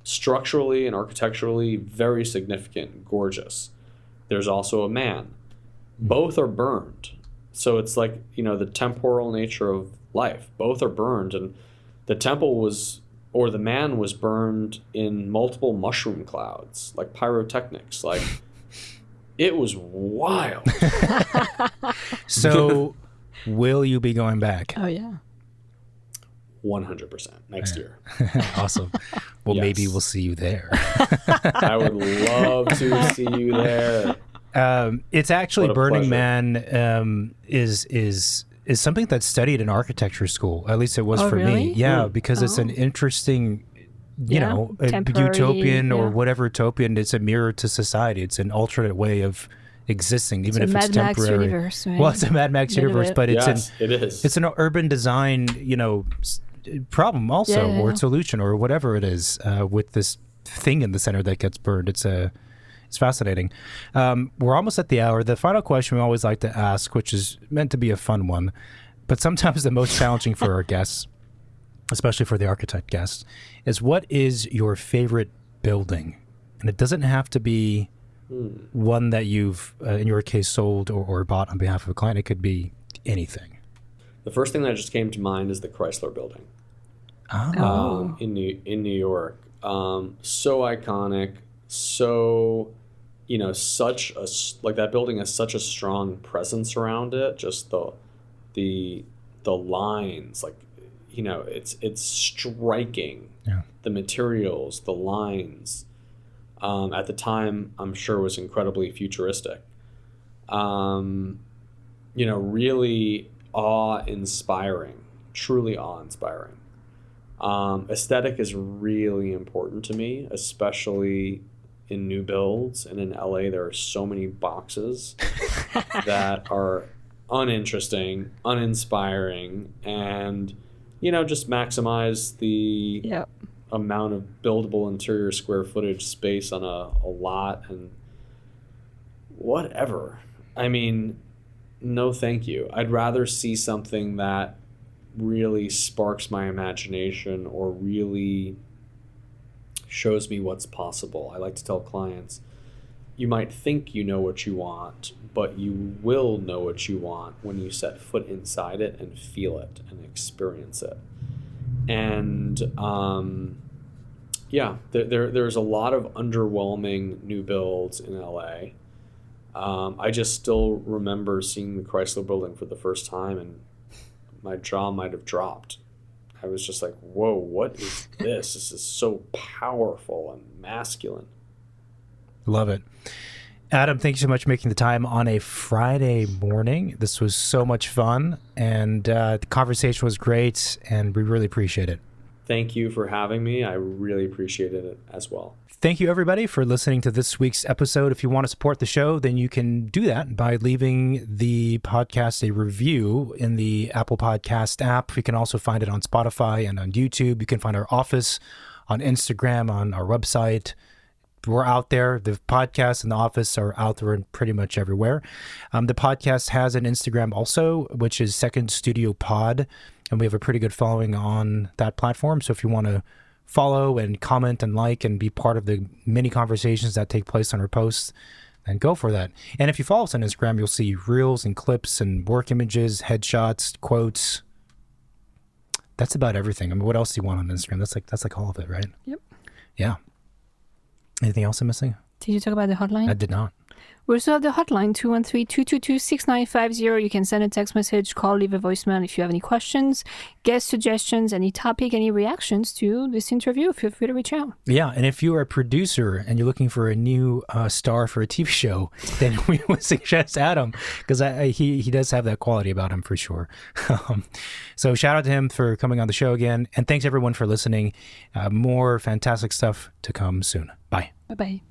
[SPEAKER 3] Structurally and architecturally very significant, gorgeous. There's also a man. Both are burned. So it's like, the temporal nature of life. Both are burned, and the the man was burned in multiple mushroom clouds, like pyrotechnics. Like, it was wild.
[SPEAKER 1] So will you be going back?
[SPEAKER 2] Oh, yeah.
[SPEAKER 3] 100% next year.
[SPEAKER 1] Awesome. Well,
[SPEAKER 3] Yes.
[SPEAKER 1] maybe we'll see you there.
[SPEAKER 3] I would love to see you there.
[SPEAKER 1] It's actually
[SPEAKER 3] What a
[SPEAKER 1] Burning
[SPEAKER 3] pleasure.
[SPEAKER 1] Man is something that's studied in architecture school. At least it was for
[SPEAKER 2] really?
[SPEAKER 1] me. Yeah, because it's an interesting, a
[SPEAKER 2] temporary,
[SPEAKER 1] utopian or
[SPEAKER 2] yeah.
[SPEAKER 1] whatever utopian. It's a mirror to society. It's an alternate way of existing, even
[SPEAKER 2] It's
[SPEAKER 1] if
[SPEAKER 2] a
[SPEAKER 1] it's
[SPEAKER 2] Mad Max
[SPEAKER 1] temporary.
[SPEAKER 2] universe, right?
[SPEAKER 1] Well, it's a Mad Max
[SPEAKER 2] Bit of
[SPEAKER 1] universe,
[SPEAKER 2] it.
[SPEAKER 1] but
[SPEAKER 3] It is.
[SPEAKER 1] it's an urban design, problem also,
[SPEAKER 2] Yeah.
[SPEAKER 1] or solution, or whatever it is, with this thing in the center that gets burned. It's fascinating. We're almost at the hour. The final question we always like to ask, which is meant to be a fun one, but sometimes the most challenging for our guests, especially for the architect guests, is what is your favorite building? And it doesn't have to be one that you've, in your case, sold or bought on behalf of a client. It could be anything.
[SPEAKER 3] The first thing that just came to mind is the Chrysler Building.
[SPEAKER 1] Oh.
[SPEAKER 3] In New York. So iconic, so that building has such a strong presence around it. Just the lines, like, it's striking.
[SPEAKER 1] Yeah.
[SPEAKER 3] The materials, the lines, at the time, I'm sure was incredibly futuristic. Really awe-inspiring, truly awe-inspiring. Aesthetic is really important to me, especially in new builds. And in LA, there are so many boxes that are uninteresting, uninspiring, and, just maximize the amount of buildable interior square footage space on a lot and whatever. I mean, no thank you. I'd rather see something that really sparks my imagination or really shows me what's possible. I like to tell clients, you might think you know what you want, but you will know what you want when you set foot inside it and feel it and experience it. And there's a lot of underwhelming new builds in LA. I just still remember seeing the Chrysler Building for the first time, and my jaw might have dropped. I was just like, whoa, what is this? This is so powerful and masculine.
[SPEAKER 1] Love it. Adam, thank you so much for making the time on a Friday morning. This was so much fun, and the conversation was great, and we really appreciate it.
[SPEAKER 3] Thank you for having me. I really appreciated it as well.
[SPEAKER 1] Thank you, everybody, for listening to this week's episode. If you want to support the show, then you can do that by leaving the podcast a review in the Apple Podcast app. You can also find it on Spotify and on YouTube. You can find our office on Instagram, on our website. We're out there. The podcast and the office are out there and pretty much everywhere. The podcast has an Instagram also, which is Second Studio Pod, and we have a pretty good following on that platform. So if you want to follow and comment and like and be part of the many conversations that take place on our posts, then go for that. And if you follow us on Instagram, you'll see reels and clips and work images, headshots, quotes. That's about everything. I mean, what else do you want on Instagram? That's like all of it, right?
[SPEAKER 2] Yep.
[SPEAKER 1] Yeah. Anything else I'm missing?
[SPEAKER 2] Did you talk about the hotline?
[SPEAKER 1] I did not.
[SPEAKER 2] We also have the hotline, 213-222-6950. You can send a text message, call, leave a voicemail if you have any questions, guest suggestions, any topic, any reactions to this interview. Feel free to reach out.
[SPEAKER 1] Yeah, and if you're a producer and you're looking for a new star for a TV show, then we would suggest Adam, because he does have that quality about him for sure. So shout out to him for coming on the show again, and thanks everyone for listening. More fantastic stuff to come soon. Bye.
[SPEAKER 2] Bye-bye.